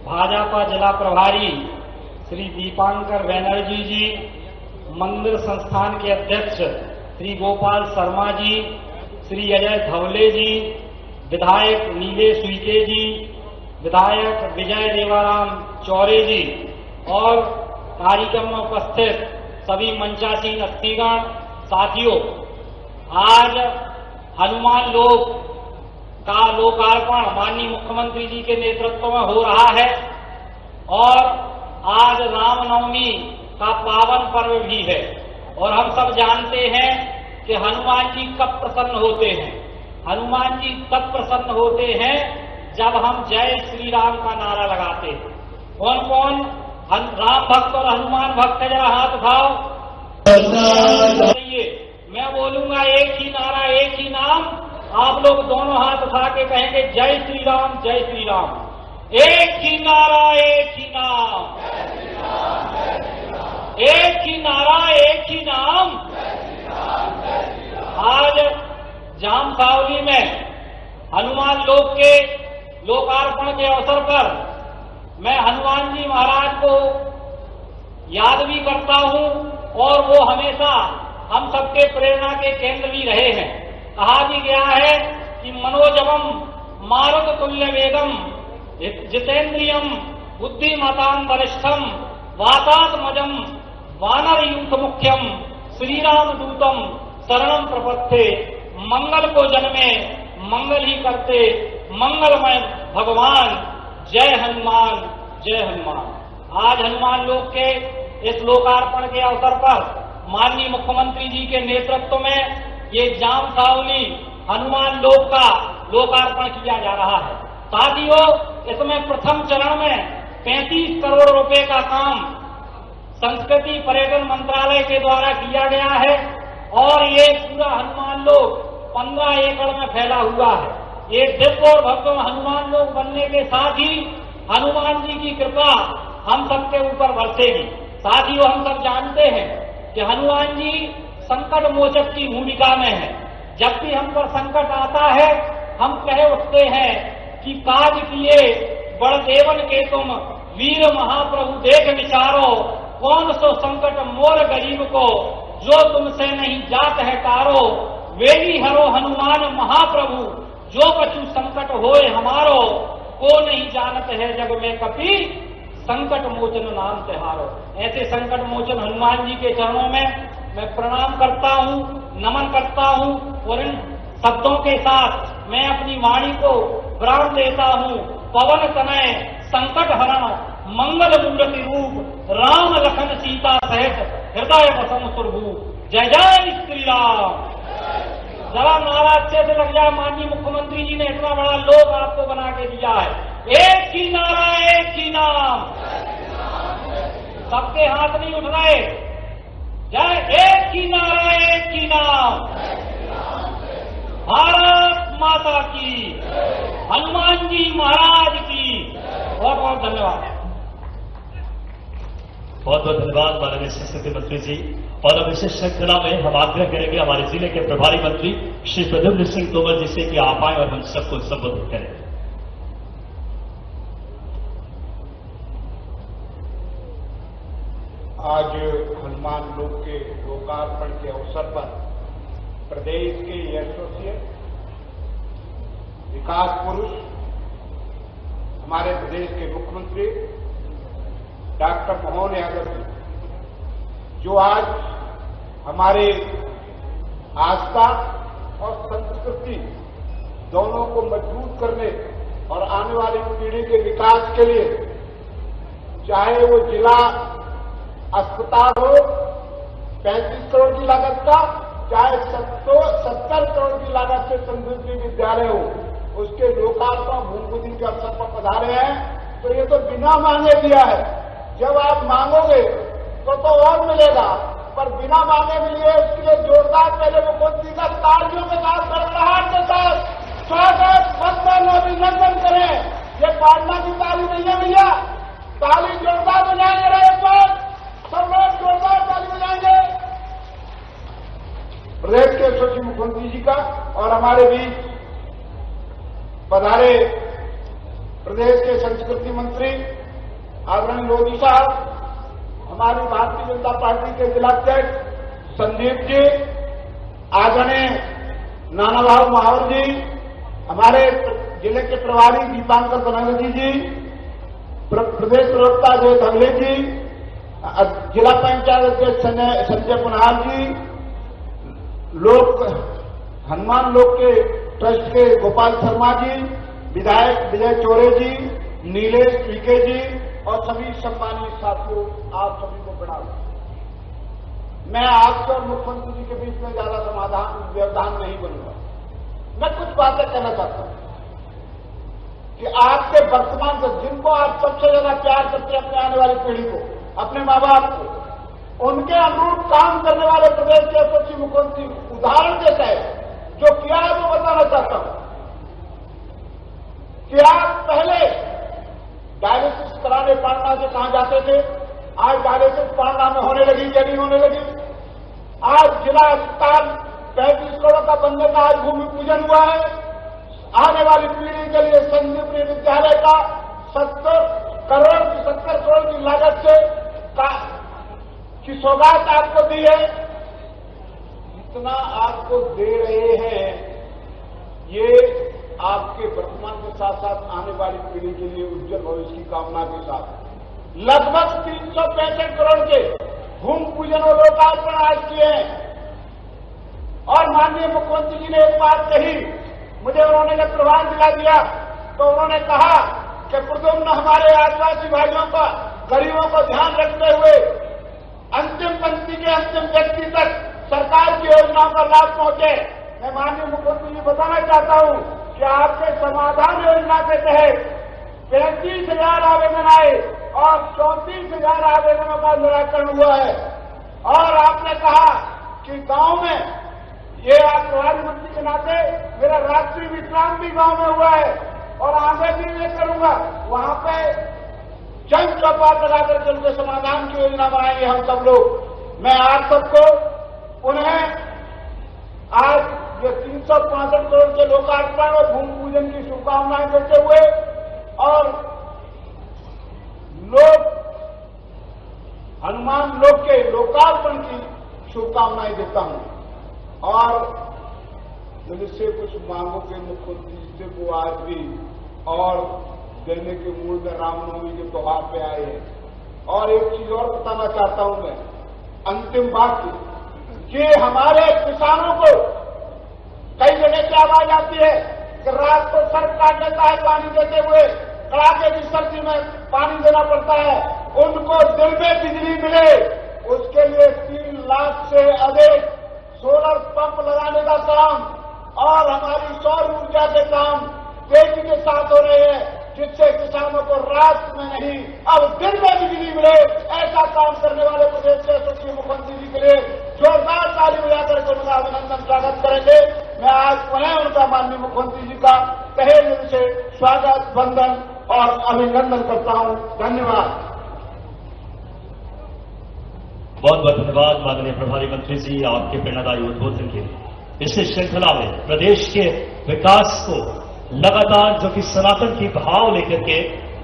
भाजपा जिला प्रभारी श्री दीपांकर बैनर्जी जी, मंदिर संस्थान के अध्यक्ष श्री गोपाल शर्मा जी, श्री अजय धवले जी, विधायक नीलेश उइके जी, विधायक विजय देवाराम चौरे जी और कार्यक्रम में उपस्थित सभी मंचासीन अतिथिगण। साथियों, आज हनुमान लोक का लोकार्पण माननीय मुख्यमंत्री जी के नेतृत्व में हो रहा है और आज रामनवमी का पावन पर्व भी है। और हम सब जानते हैं कि हनुमान जी कब प्रसन्न होते हैं। हनुमान जी तब प्रसन्न होते हैं जब हम जय श्री राम का नारा लगाते हैं। कौन कौन राम भक्त और हनुमान भक्त है, जरा हाथ उठाओ। मैं बोलूंगा एक ही नारा, एक ही नाम, आप लोग दोनों हाथ उठा के कहेंगे जय श्री राम, जय श्री राम। एक ही नारा एक ही नाम, एक ही नारा एक ही नाम। आज जामसावली में हनुमान लोक के लोकार्पण के अवसर पर मैं हनुमान जी महाराज को याद भी करता हूं और वो हमेशा हम सबके प्रेरणा के केंद्र भी रहे हैं। कहा भी गया है कि मनोजवम मारुत तुल्य वेगम जितेंद्रियम बुद्धिमतां वरिष्ठम वातात्मजम वानर यूथ मुख्यम श्रीराम दूतम शरणम प्रपत्थे। मंगल को जन्मे मंगल ही करते मंगलमय भगवान, जय हनुमान जय हनुमान। आज हनुमान लोक के इस लोकार्पण के अवसर पर माननीय मुख्यमंत्री जी के नेतृत्व में ये जामसावली हनुमान लोक का लोकार्पण किया जा रहा है। साथियों, इसमें प्रथम चरण में 35 करोड़ रुपए का काम संस्कृति पर्यटन मंत्रालय के द्वारा किया गया है और ये पूरा हनुमान लोक 15 एकड़ में फैला हुआ है। ये दिव्य और भव्य हनुमान लोक बनने के साथ ही हनुमान जी की कृपा हम सबके ऊपर बरसेगी। साथियों, हम सब जानते हैं कि हनुमान जी संकट मोचक की भूमिका में है। जब भी हम पर संकट आता है हम कह उठते हैं कि काज किए बड़देवन के तुम वीर महाप्रभु देख विचारो, कौन सो संकट मोर गरीब को जो तुमसे नहीं जात है तारो। वेगी हरो हनुमान महाप्रभु जो कछु संकट होए हमारो, को नहीं जानत है जग में कपि संकट मोचन नाम तिहारो। ऐसे संकट मोचन हनुमान जी के चरणों में मैं प्रणाम करता हूं, नमन करता हूं और इन शब्दों के साथ मैं अपनी वाणी को प्राण देता हूं। पवन तनय संकट हरण मंगल मूर्ति रूप, राम लखन सीता सहित हृदय वसम सुरभू। जय जय श्री राम। जरा नारा अच्छे से लग जाए। माननीय मुख्यमंत्री जी ने इतना बड़ा लोक आपको बना के दिया है। एक ही नारा एक ही नाम। सबके हाथ नहीं उठ रहे। जय एक ही नारा एक ही नाम। भारत माता की, हनुमान जी महाराज की। बहुत बहुत धन्यवाद। बहुत बहुत धन्यवाद माननीय संस्कृति मंत्री जी। और अब इस श्रृंखला में हम आग्रह करेंगे हमारे जिले के प्रभारी मंत्री श्री प्रद्युम्न सिंह तोमर जी से कि आप आए और हम सबको संबोधित करें। आज हनुमान लोक के लोकार्पण के अवसर पर प्रदेश के यशस्वी विकास पुरुष हमारे प्रदेश के मुख्यमंत्री डॉक्टर मोहन यादव जी, जो आज हमारे आस्था और संस्कृति दोनों को मजबूत करने और आने वाली पीढ़ी के विकास के लिए, चाहे वो जिला अस्पताल हो 35 करोड़ की लागत का, चाहे 70 करोड़ की लागत से समृद्धि विद्यालय हो, उसके लोकार्पण भूमि पूजन के अवसर पर पधारे हैं। तो ये तो बिना मांगे दिया है। जब आप मांगोगे तो और मिलेगा, पर बिना मांगे मिलिए उसके लिए जोरदार पहले मुख्यमंत्री का तालियों के साथ गड़गड़ाहट के साथ स्वागत वंदन और अभिनंदन करें। ये पाटना की ताली नहीं है भैया, ताली जोरदार बजाएंगे। रहे पर सब लोग जोरदार ताली बजाएंगे। प्रदेश के यशस्वी मुख्यमंत्री जी का और हमारे बीच पधारे प्रदेश के संस्कृति मंत्री आदरणीय मोदी साहब, हमारी भारतीय जनता पार्टी के जिलाध्यक्ष संदीप जी, आदरणीय नाना भाव महावर जी, हमारे जिले के प्रभारी दीपांकर बनर्जी जी, प्रदेश प्रवक्ता जय धगले जी, जिला पंचायत अध्यक्ष संजय पुनहार जी, लोक हनुमान लोक के ट्रस्ट के गोपाल शर्मा जी, विधायक विजय चौरे जी, नीलेश पीके जी और सभी सम्मानित साथियों, आप सभी को प्रणाम। मैं आपसे और मुख्यमंत्री जी के बीच में ज्यादा व्यवधान नहीं बनूंगा। मैं कुछ बातें कहना चाहता हूं कि आपके वर्तमान से जिनको आप सबसे ज्यादा प्यार करते हैं, अपने आने वाली पीढ़ी को, अपने माँ बाप को, उनके अनुरूप काम करने वाले प्रदेश के यशस्वी मुख्यमंत्री उदाहरण देता है। जो किया है वो बताना चाहता हूं कि आप पहले डायलिसिस कराने पाटना से कहां जाते थे, आज डायलिसिस पाटना में होने लगी या नहीं होने लगी। आज जिला अस्पताल 35 करोड़ का बनने का आज भूमि पूजन हुआ है। आने वाली पीढ़ी के लिए संजीवनी विद्यालय का 70 करोड़ की लागत से की सौगात आपको दी है। जितना आपको दे रहे हैं ये आपके वर्तमान के साथ साथ आने वाली पीढ़ी के लिए उज्जवल भविष्य की कामना के साथ लगभग 365 करोड़ के भूमि पूजन और लोकार्पण आज किए हैं। और माननीय मुख्यमंत्री जी ने एक बात कही, मुझे उन्होंने जब प्रभार दिला दिया तो उन्होंने कहा कि प्रद्युम्न हमारे आदिवासी भाइयों का, गरीबों को ध्यान रखते हुए अंतिम पंक्ति के अंतिम व्यक्ति तक सरकार की योजनाओं का लाभ पहुंचे। मैं माननीय मुख्यमंत्री जी बताना चाहता हूं कि आपके समाधान योजना के तहत 35,000 आवेदन आए और 34,000 आवेदनों का निराकरण हुआ है। और आपने कहा कि गांव में, ये आप प्रभारी मंत्री के नाते, मेरा रात्रि विश्राम भी गांव में हुआ है और आगे भी मैं करूंगा। वहां पे जन चौपाल लगाकर के उनके समाधान की योजना बनाएंगे हम सब लोग। मैं आप सबको उन्हें आज ये 365 करोड़ के लोकार्पण और भूमि पूजन की शुभकामनाएं देते हुए और लोक हनुमान लोक के लोकार्पण की शुभकामनाएं देता हूं। और मुझसे कुछ मांगों के मुख्यमंत्री जी से वो आज भी और देने के मूल में रामनवमी के त्योहार पे आए हैं। और एक चीज और बताना चाहता हूं मैं, अंतिम बात कि हमारे किसानों को कई जगह की आवाज आती है कि रात को सर काट देता है पानी देते हुए, कड़ाके की सर्दी में पानी देना पड़ता है। उनको दिन में बिजली मिले उसके लिए 3 लाख से अधिक सोलर पंप लगाने का काम और हमारी सौर ऊर्जा के काम तेजी के साथ हो रहे हैं, जिससे किसानों को रात में नहीं अब दिन में बिजली मिले। ऐसा काम करने वाले प्रदेश के यशस्वी मुख्यमंत्री जी के लिए जोरदार ताली बजाकर के उनका अभिनंदन स्वागत करेंगे। मैं आज पुनः उनका माननीय मुख्यमंत्री जी का तहे दिल से स्वागत, वंदन और अभिनंदन करता हूं। धन्यवाद। बहुत बहुत धन्यवाद माननीय प्रभारी मंत्री जी, आपके प्रेरणादायी उद्बोधन के लिए। इस श्रृंखला में प्रदेश के विकास को लगातार जो कि सनातन की भाव लेकर के,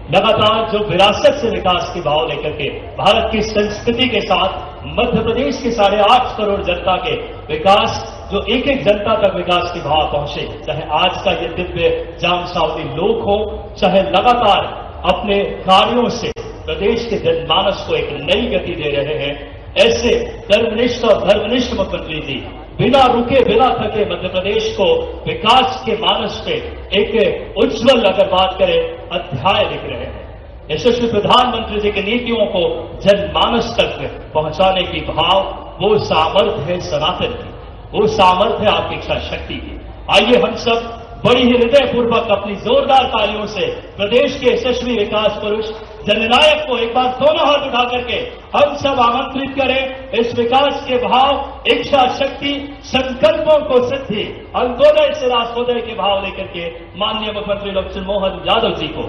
लगातार जो विरासत से विकास की भाव लेकर के, भारत की संस्कृति के साथ मध्य प्रदेश के 8.5 करोड़ जनता के विकास, जो एक एक जनता तक विकास की भाव पहुंचे, चाहे आज का ये दिव्य जाम सावली लोक हो, चाहे लगातार अपने कार्यों से प्रदेश के जनमानस को एक नई गति दे रहे हैं, ऐसे कर्मनिष्ठ और धर्मनिष्ठ मुख्यमंत्री जी बिना रुके बिना थके मध्य प्रदेश को विकास के मानस पे एक उज्जवल, अगर बात करें, अध्याय लिख रहे हैं। यशस्वी प्रधानमंत्री जी की नीतियों को जनमानस तक पहुंचाने की भाव, वो सामर्थ्य है सनातन की, वो सामर्थ्य है आपकी इच्छा शक्ति की। आइए हम सब बड़ी ही हृदयपूर्वक अपनी जोरदार तालियों से प्रदेश के यशस्वी विकास पुरुष जननायक को एक बार दोनों हाथ उठा करके हम सब आमंत्रित करें इस विकास के भाव, इच्छा शक्ति, संकल्पों को सिद्धि, अंत्योदय से राष्ट्रोदय के भाव लेकर के माननीय मुख्यमंत्री डॉक्टर मोहन यादव जी को।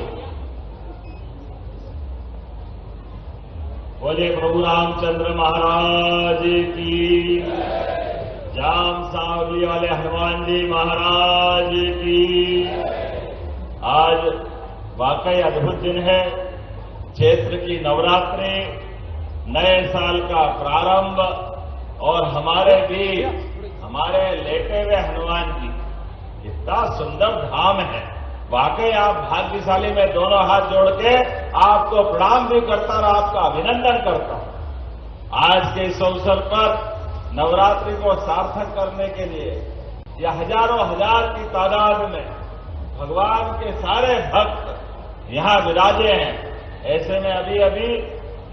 बोले प्रभु रामचंद्र महाराज की, जाम सावली वाले हनुमान जी महाराज की। आज वाकई अद्भुत दिन है। चैत्र की नवरात्रि, नए साल का प्रारंभ और हमारे बीच हमारे लेटे हुए हनुमान जी, कितना सुंदर धाम है। वाकई आप भाग्यशाली, में दोनों हाथ जोड़ के आपको प्रणाम भी करता और आपका अभिनंदन करता हूं। आज के इस अवसर पर नवरात्रि को सार्थक करने के लिए यह हजारों हजार की तादाद में भगवान के सारे भक्त यहां विराजे हैं। ऐसे में अभी अभी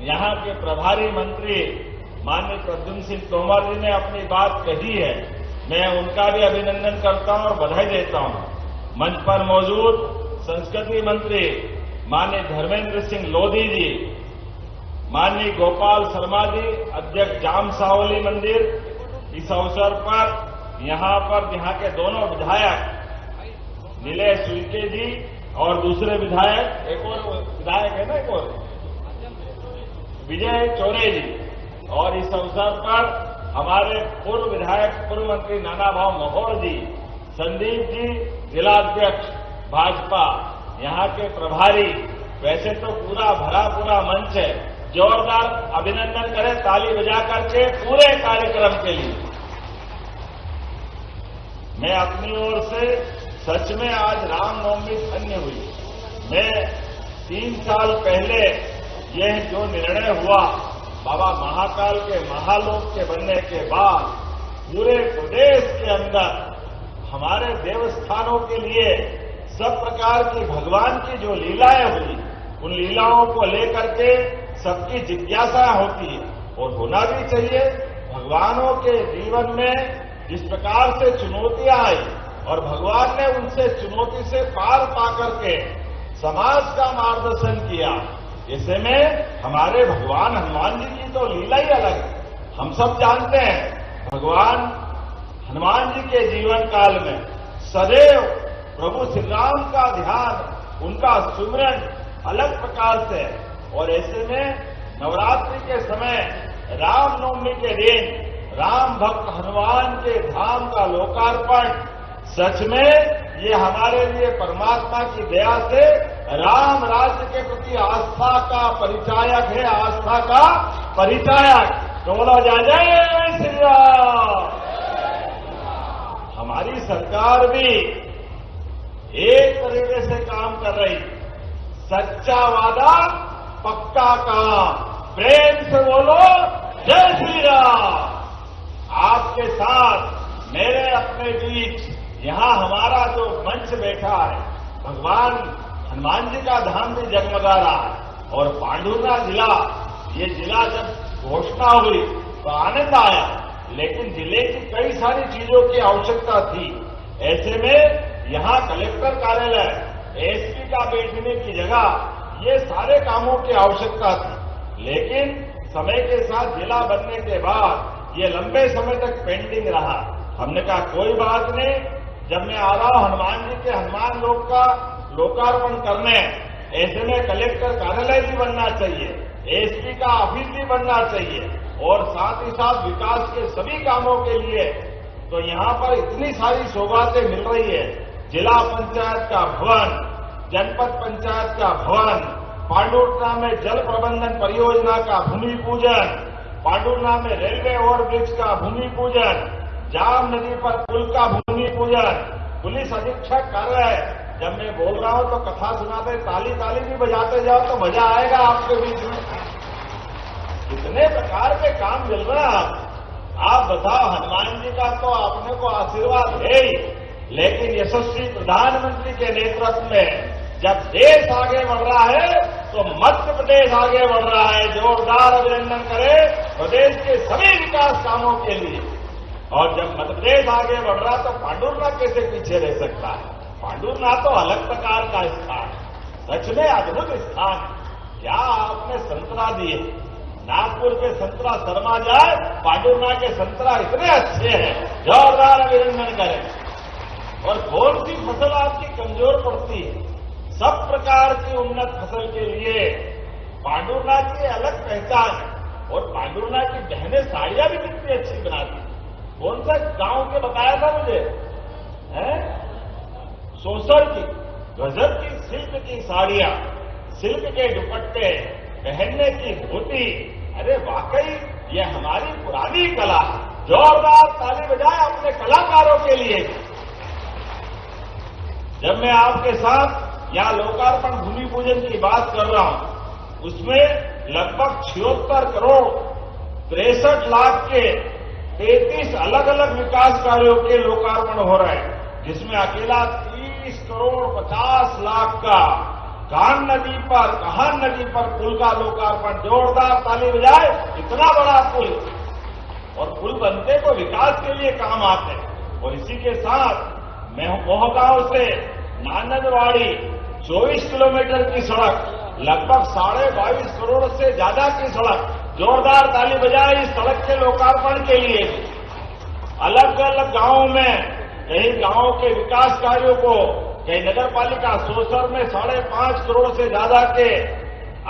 यहां के प्रभारी मंत्री माननीय प्रद्युम्न सिंह तोमर जी ने अपनी बात कही है, मैं उनका भी अभिनंदन करता हूं और बधाई देता हूं। मंच पर मौजूद संस्कृति मंत्री माननीय धर्मेंद्र सिंह लोधी जी, माननीय गोपाल शर्मा जी, अध्यक्ष जाम सावली मंदिर, इस अवसर पर यहाँ के दोनों विधायक नीलेश उइके जी और दूसरे विधायक, एक और विधायक है ना, एक और विजय चौरे जी, और इस अवसर पर हमारे पूर्व विधायक, पूर्व मंत्री नाना भाव महोर जी, संदीप जी जिलाध्यक्ष भाजपा, यहाँ के प्रभारी, वैसे तो पूरा भरा पूरा मंच है। जोरदार अभिनंदन करें ताली बजा करके पूरे कार्यक्रम के लिए। मैं अपनी ओर से सच में आज रामनवमी धन्य हुई। मैं 3 साल पहले यह जो निर्णय हुआ बाबा महाकाल के महालोक के बनने के बाद, पूरे प्रदेश के अंदर हमारे देवस्थानों के लिए सब प्रकार की भगवान की जो लीलाएं हुई, उन लीलाओं को लेकर के सबकी जिज्ञासा होती है और होना भी चाहिए। भगवानों के जीवन में जिस प्रकार से चुनौतियां आई और भगवान ने उनसे चुनौती से पार पा करके समाज का मार्गदर्शन किया, ऐसे में हमारे भगवान हनुमान जी की तो लीला ही अलग है। हम सब जानते हैं भगवान हनुमान जी के जीवन काल में सदैव प्रभु श्री राम का ध्यान, उनका सुमिरन अलग प्रकार से, और ऐसे में नवरात्रि के समय रामनवमी के दिन राम भक्त हनुमान के धाम का लोकार्पण, सच में ये हमारे लिए परमात्मा की दया से राम राज्य के प्रति आस्था का परिचायक है, आस्था का परिचायक। तो बोला जय श्री राम। हमारी सरकार भी एक तरीके से काम कर रही, सच्चा वादा पक्का काम। प्रेम से बोलो जय श्री राम। आपके साथ मेरे अपने बीच यहां हमारा जो मंच बैठा है, भगवान हनुमान जी का धाम भी जगमगा रहा है। और पांडुरना जिला, ये जिला जब घोषणा हुई तो आनंद आया, लेकिन जिले की कई सारी चीजों की आवश्यकता थी। ऐसे में यहां कलेक्टर कार्यालय, एसपी का बैठने की जगह, ये सारे कामों की आवश्यकता थी। लेकिन समय के साथ जिला बनने के बाद ये लंबे समय तक पेंडिंग रहा। हमने कहा कोई बात नहीं, जब मैं आ रहा हूं हनुमान जी के हनुमान लोक का लोकार्पण करने, ऐसे में कलेक्टर कार्यालय भी बनना चाहिए, एसपी का ऑफिस भी बनना चाहिए, और साथ ही साथ विकास के सभी कामों के लिए तो यहां पर इतनी सारी सौगातें मिल रही है। जिला पंचायत का भवन, जनपद पंचायत का भवन, पांडुरना में जल प्रबंधन परियोजना का भूमि पूजन, पांडुरना में रेलवे ओवरब्रिज का भूमि पूजन, जाम नदी पर पुल का भूमि पूजन, पुलिस अधीक्षक कार्यालय। जब मैं बोल रहा हूं तो कथा सुनाते ताली ताली भी बजाते जाओ तो मजा आएगा आपके बीच में। कितने प्रकार के काम मिल रहा है। आप बताओ, हनुमान जी का तो अपने को आशीर्वाद है ही, लेकिन यशस्वी प्रधानमंत्री के नेतृत्व में जब देश आगे बढ़ रहा है तो मध्य प्रदेश आगे बढ़ रहा है। जोरदार अभिनंदन करें प्रदेश के सभी विकास कामों के लिए। और जब मध्य प्रदेश आगे बढ़ रहा तो पांडुरना कैसे पीछे रह सकता है? पांडुरना तो अलग प्रकार का स्थान, सच में अद्भुत स्थान। क्या आपने संतरा दिए, नागपुर के संतरा शर्मा जाए, पांडुरना के संतरा इतने अच्छे हैं, जोरदार अभिनंदन करें। और कौन सी फसल आपकी कमजोर पड़ती है? सब प्रकार की उन्नत फसल के लिए पांडुरना की अलग पहचान है। और पांडुरना की बहनें साड़ियां भी कितनी अच्छी बनाती। कौन सा गांव के बताया था मुझे, सोसर की गजब की सिल्क की साड़ियां, सिल्क के दुपट्टे, पहनने की धोती। अरे वाकई ये हमारी पुरानी कला। जोरदार ताली बजाए अपने कलाकारों के लिए। जब मैं आपके साथ यहां लोकार्पण भूमि पूजन की बात कर रहा हूं, उसमें लगभग 76 करोड़ 63 लाख के 33 अलग अलग विकास कार्यों के लोकार्पण हो रहे हैं, जिसमें अकेला 30 करोड़ 50 लाख का कान नदी पर पुल का लोकार्पण। जोरदार ताली बजाए, इतना बड़ा पुल। और पुल बनते तो विकास के लिए काम आते हैं। और इसी के साथ मैं मोहगांव से नानंदवाड़ी 24 किलोमीटर की सड़क, लगभग 22.5 करोड़ से ज्यादा की सड़क। जोरदार ताली बजाए इस सड़क के लोकार्पण के लिए। अलग अलग गांवों में कई गांवों के विकास कार्यों को कई नगर पालिका सोसर में 5.5 करोड़ से ज्यादा के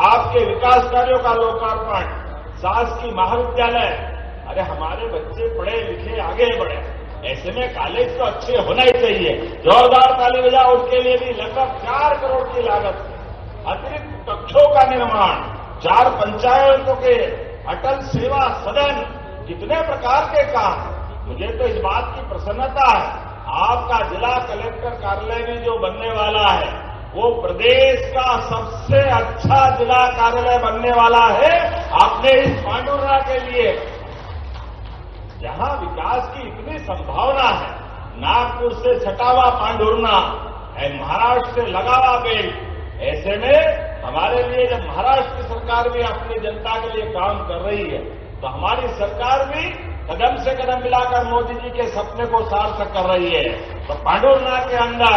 आपके विकास कार्यों का लोकार्पण, शासकीय महाविद्यालय। अरे हमारे बच्चे पढ़े लिखे आगे बढ़े, ऐसे में कॉलेज तो अच्छे होना ही चाहिए। जोरदार ताली बजाओ उनके लिए भी। लगभग 4 करोड़ की लागत से अतिरिक्त कक्षों का निर्माण, 4 पंचायतों के अटल सेवा सदन, कितने प्रकार के काम। मुझे तो इस बात की प्रसन्नता है, आपका जिला कलेक्टर कार्यालय भी जो बनने वाला है वो प्रदेश का सबसे अच्छा जिला कार्यालय बनने वाला है अपने इस पांडुर्ना के लिए, जहां विकास की इतनी संभावना है। नागपुर से सटा हुआ पांडुर्ना है, महाराष्ट्र से लगा हुआ बेल्ट। ऐसे में हमारे लिए जब महाराष्ट्र की सरकार भी अपनी जनता के लिए काम कर रही है, तो हमारी सरकार भी कदम से कदम मिलाकर मोदी जी के सपने को सार्थक कर रही है। तो पांडुर्ना के अंदर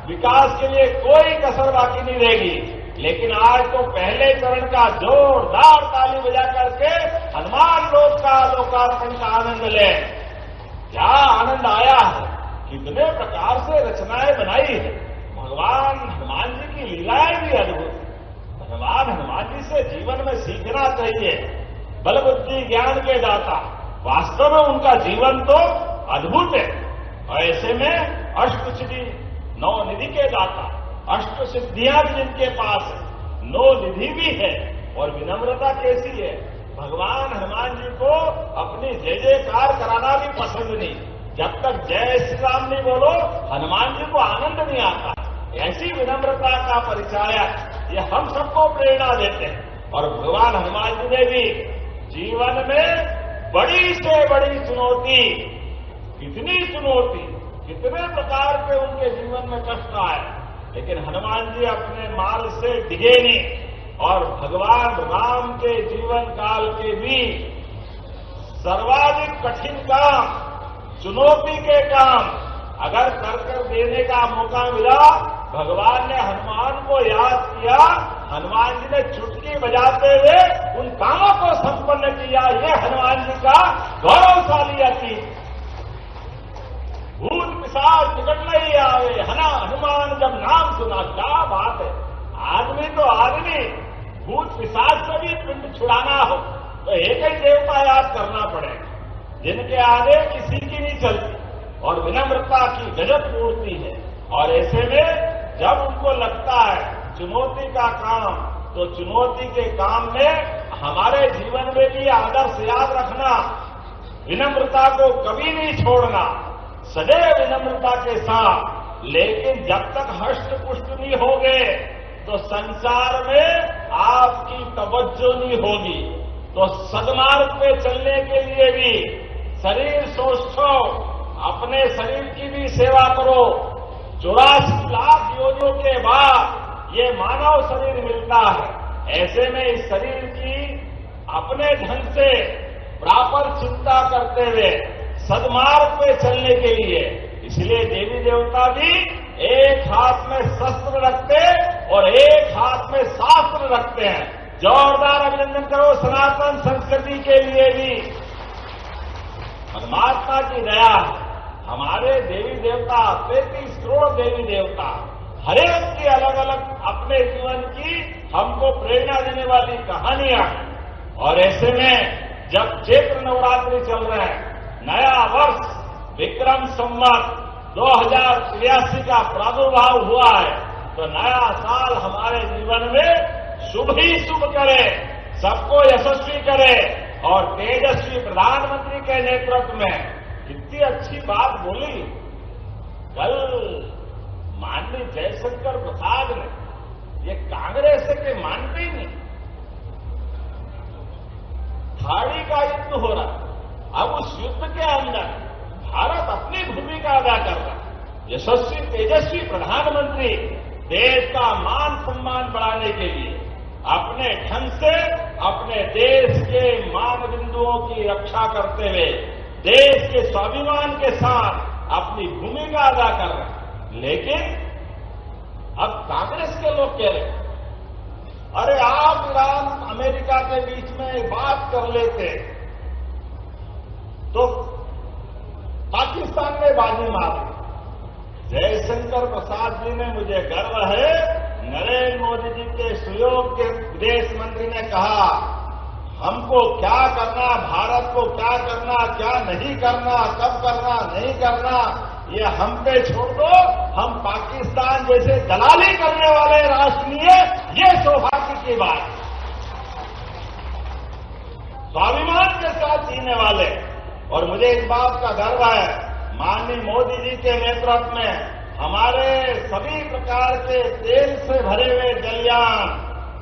विकास के लिए कोई कसर बाकी नहीं रहेगी। लेकिन आज तो पहले चरण का जोरदार ताली बजा करके हनुमान लोक का लोकार्पण का आनंद लें। क्या आनंद आया है, कितने प्रकार से रचनाएं बनाई है। भगवान हनुमान जी की लीलाएं भी अद्भुत। भगवान हनुमान जी से जीवन में सीखना चाहिए। बल बुद्धि ज्ञान के दाता, वास्तव में उनका जीवन तो अद्भुत है। और ऐसे में अष्टसिद्धि 9 निधि के दाता, अष्ट सिद्धियां भी जिनके पास है, 9 निधि भी है। और विनम्रता कैसी है, भगवान हनुमान जी को अपनी जय जयकार कराना भी पसंद नहीं। जब तक जय श्री राम नहीं बोलो हनुमान जी को आनंद नहीं आता। ऐसी विनम्रता का परिचायक ये हम सबको प्रेरणा देते हैं। और भगवान हनुमान जी ने भी जीवन में बड़ी से बड़ी चुनौती, कितनी चुनौती, कितने प्रकार के उनके जीवन में कष्ट आए, लेकिन हनुमान जी अपने मार्ग से डिगे नहीं। और भगवान राम के जीवन काल के भी सर्वाधिक कठिन काम, चुनौती के काम अगर कर देने का मौका मिला, भगवान ने हनुमान को याद किया, हनुमान जी ने चुटकी बजाते हुए उन कामों को संपन्न किया। ये हनुमान जी का गौरवशाली अतीत। भूत पिशाच निकट नहीं आवे, हनुमान जब नाम सुना। क्या बात है, आदमी तो आदमी, भूत पिशाच से भी पिंड छुड़ाना हो तो एक ही देवता याद करना पड़ेगा, जिनके आगे किसी की नहीं चलती और विनम्रता की गजब मूर्ति है। और ऐसे में जब उनको लगता है चुनौती का काम, तो चुनौती के काम में हमारे जीवन में भी आदर्श याद रखना, विनम्रता को कभी नहीं छोड़ना, सदैव विनम्रता के साथ। लेकिन जब तक हष्ट पुष्ट नहीं होगे तो संसार में आपकी तवज्जो नहीं होगी। तो सदमार्ग पे चलने के लिए भी शरीर सोचो, अपने शरीर की भी सेवा करो। 84 लाख योनियों के बाद ये मानव शरीर मिलता है। ऐसे में इस शरीर की अपने ढंग से प्रॉपर चिंता करते हुए सदमार्ग पे चलने के लिए, इसलिए देवी देवता भी एक हाथ में शस्त्र रखते और एक हाथ में शास्त्र रखते हैं। जोरदार अभिनंदन करो सनातन संस्कृति के लिए भी। परमात्मा की दया, हमारे देवी देवता 33 करोड़ देवी देवता, हरेक की अलग अलग अपने जीवन की हमको प्रेरणा देने वाली कहानियां। और ऐसे में जब चैत्र नवरात्रि चल रहे हैं, नया वर्ष विक्रम संवत 2083 का प्रादुर्भाव हुआ है, तो नया साल हमारे जीवन में शुभ ही शुभ करे, सबको यशस्वी करे। और तेजस्वी प्रधानमंत्री के नेतृत्व में कितनी अच्छी बात बोली कल माननीय जयशंकर प्रसाद ने, ये कांग्रेस के मानते ही नहीं। खाड़ी का युद्ध हो रहा, अब उस युद्ध के अंदर भारत अपनी भूमिका अदा कर रहा है। यशस्वी तेजस्वी प्रधानमंत्री देश का मान सम्मान बढ़ाने के लिए अपने ढंग से अपने देश के मान बिंदुओं की रक्षा करते हुए देश के स्वाभिमान के साथ अपनी भूमिका अदा कर रहे हैं। लेकिन अब कांग्रेस के लोग कह रहे हैं, अरे आप ईरान अमेरिका के बीच में बात कर लेते तो पाकिस्तान ने बाजी मारी, जयशंकर प्रसाद जी ने मुझे गर्व है, नरेंद्र मोदी जी के सुयोग के विदेश मंत्री ने कहा हमको क्या करना, भारत को क्या करना, क्या नहीं करना, कब करना, नहीं करना, ये हम पे छोड़ दो, हम पाकिस्तान जैसे दलाली करने वाले राष्ट्र लिए, ये सौभाग्य की बात। स्वाभिमान के साथ जीने वाले, और मुझे इस बात का गर्व है माननीय मोदी जी के नेतृत्व में हमारे सभी प्रकार के तेल से भरे हुए जलयान,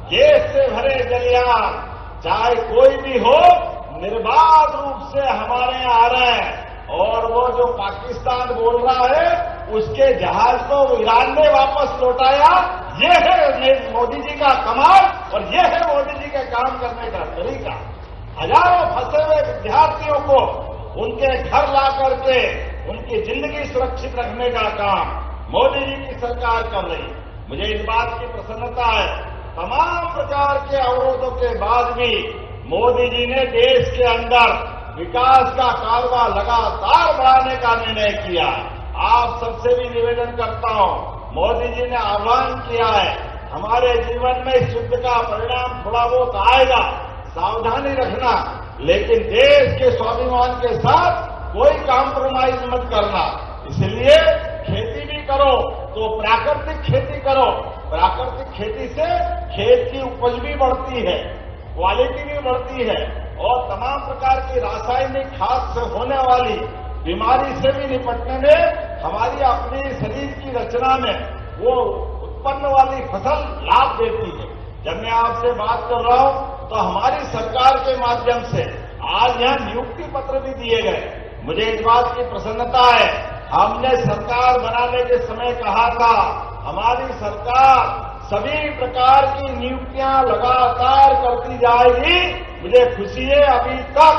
गैस से भरे जलयान, चाहे कोई भी हो, निर्बाध रूप से हमारे यहाँ आ रहे हैं। और वो जो पाकिस्तान बोल रहा है उसके जहाज को ईरान ने वापस लौटाया, ये है मोदी जी का कमाल और ये है मोदी जी के काम करने का तरीका। हजारों फंसे हुए विद्यार्थियों को उनके घर ला करके उनकी जिंदगी सुरक्षित रखने का काम मोदी जी की सरकार कर रही है। मुझे इस बात की प्रसन्नता है, तमाम प्रकार के अवरोधों के बाद भी मोदी जी ने देश के अंदर विकास का कारवा लगातार बढ़ाने का निर्णय किया। आप सबसे भी निवेदन करता हूं, मोदी जी ने आह्वान किया है, हमारे जीवन में युद्ध का परिणाम थोड़ा बहुत आएगा, सावधानी रखना, लेकिन देश के स्वाभिमान के साथ कोई कॉम्प्रोमाइज मत करना। इसलिए खेती भी करो तो प्राकृतिक खेती करो, प्राकृतिक खेती से खेत की उपज भी बढ़ती है, क्वालिटी भी बढ़ती है और तमाम प्रकार की रासायनिक खाद से होने वाली बीमारी से भी निपटने में हमारी अपनी शरीर की रचना में वो उत्पन्न वाली फसल लाभ देती है। जब मैं आपसे बात कर रहा हूं तो हमारी सरकार के माध्यम से आज यहां नियुक्ति पत्र भी दिए गए। मुझे इस बात की प्रसन्नता है, हमने सरकार बनाने के समय कहा था हमारी सरकार सभी प्रकार की नियुक्तियां लगातार करती जाएगी। मुझे खुशी है, अभी तक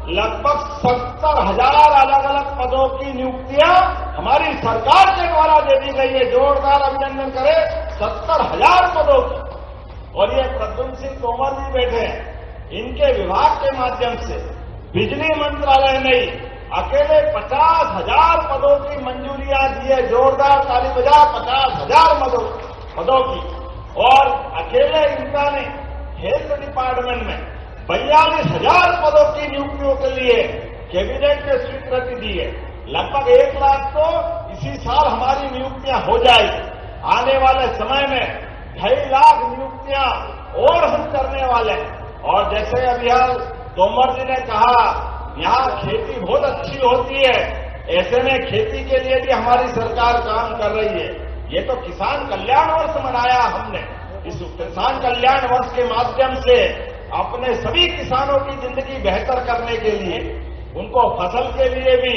लगभग 70,000 अलग अलग पदों की नियुक्तियां हमारी सरकार के द्वारा दे दी गई है। जोरदार अभिनंदन करें 70,000 पदों की। और ये प्रद्युम्न सिंह तोमर जी बैठे हैं, इनके विभाग के माध्यम से बिजली मंत्रालय ने अकेले 50,000 पदों की मंजूरियां दी है। जोरदार ताली बजा 50,000 पदों की। और अकेले इनका ने हेल्थ डिपार्टमेंट में 42,000 पदों की नियुक्तियों के लिए कैबिनेट ने स्वीकृति दी है। लगभग 1 लाख तो इसी साल हमारी नियुक्तियां हो जाएगी। आने वाले समय में 2.5 लाख नियुक्तियां और हम करने वाले हैं। और जैसे अभी तोमर जी ने कहा यहां खेती बहुत अच्छी होती है, ऐसे में खेती के लिए भी हमारी सरकार काम कर रही है। ये तो किसान कल्याण वर्ष मनाया हमने। इस किसान कल्याण वर्ष के माध्यम से अपने सभी किसानों की जिंदगी बेहतर करने के लिए, उनको फसल के लिए भी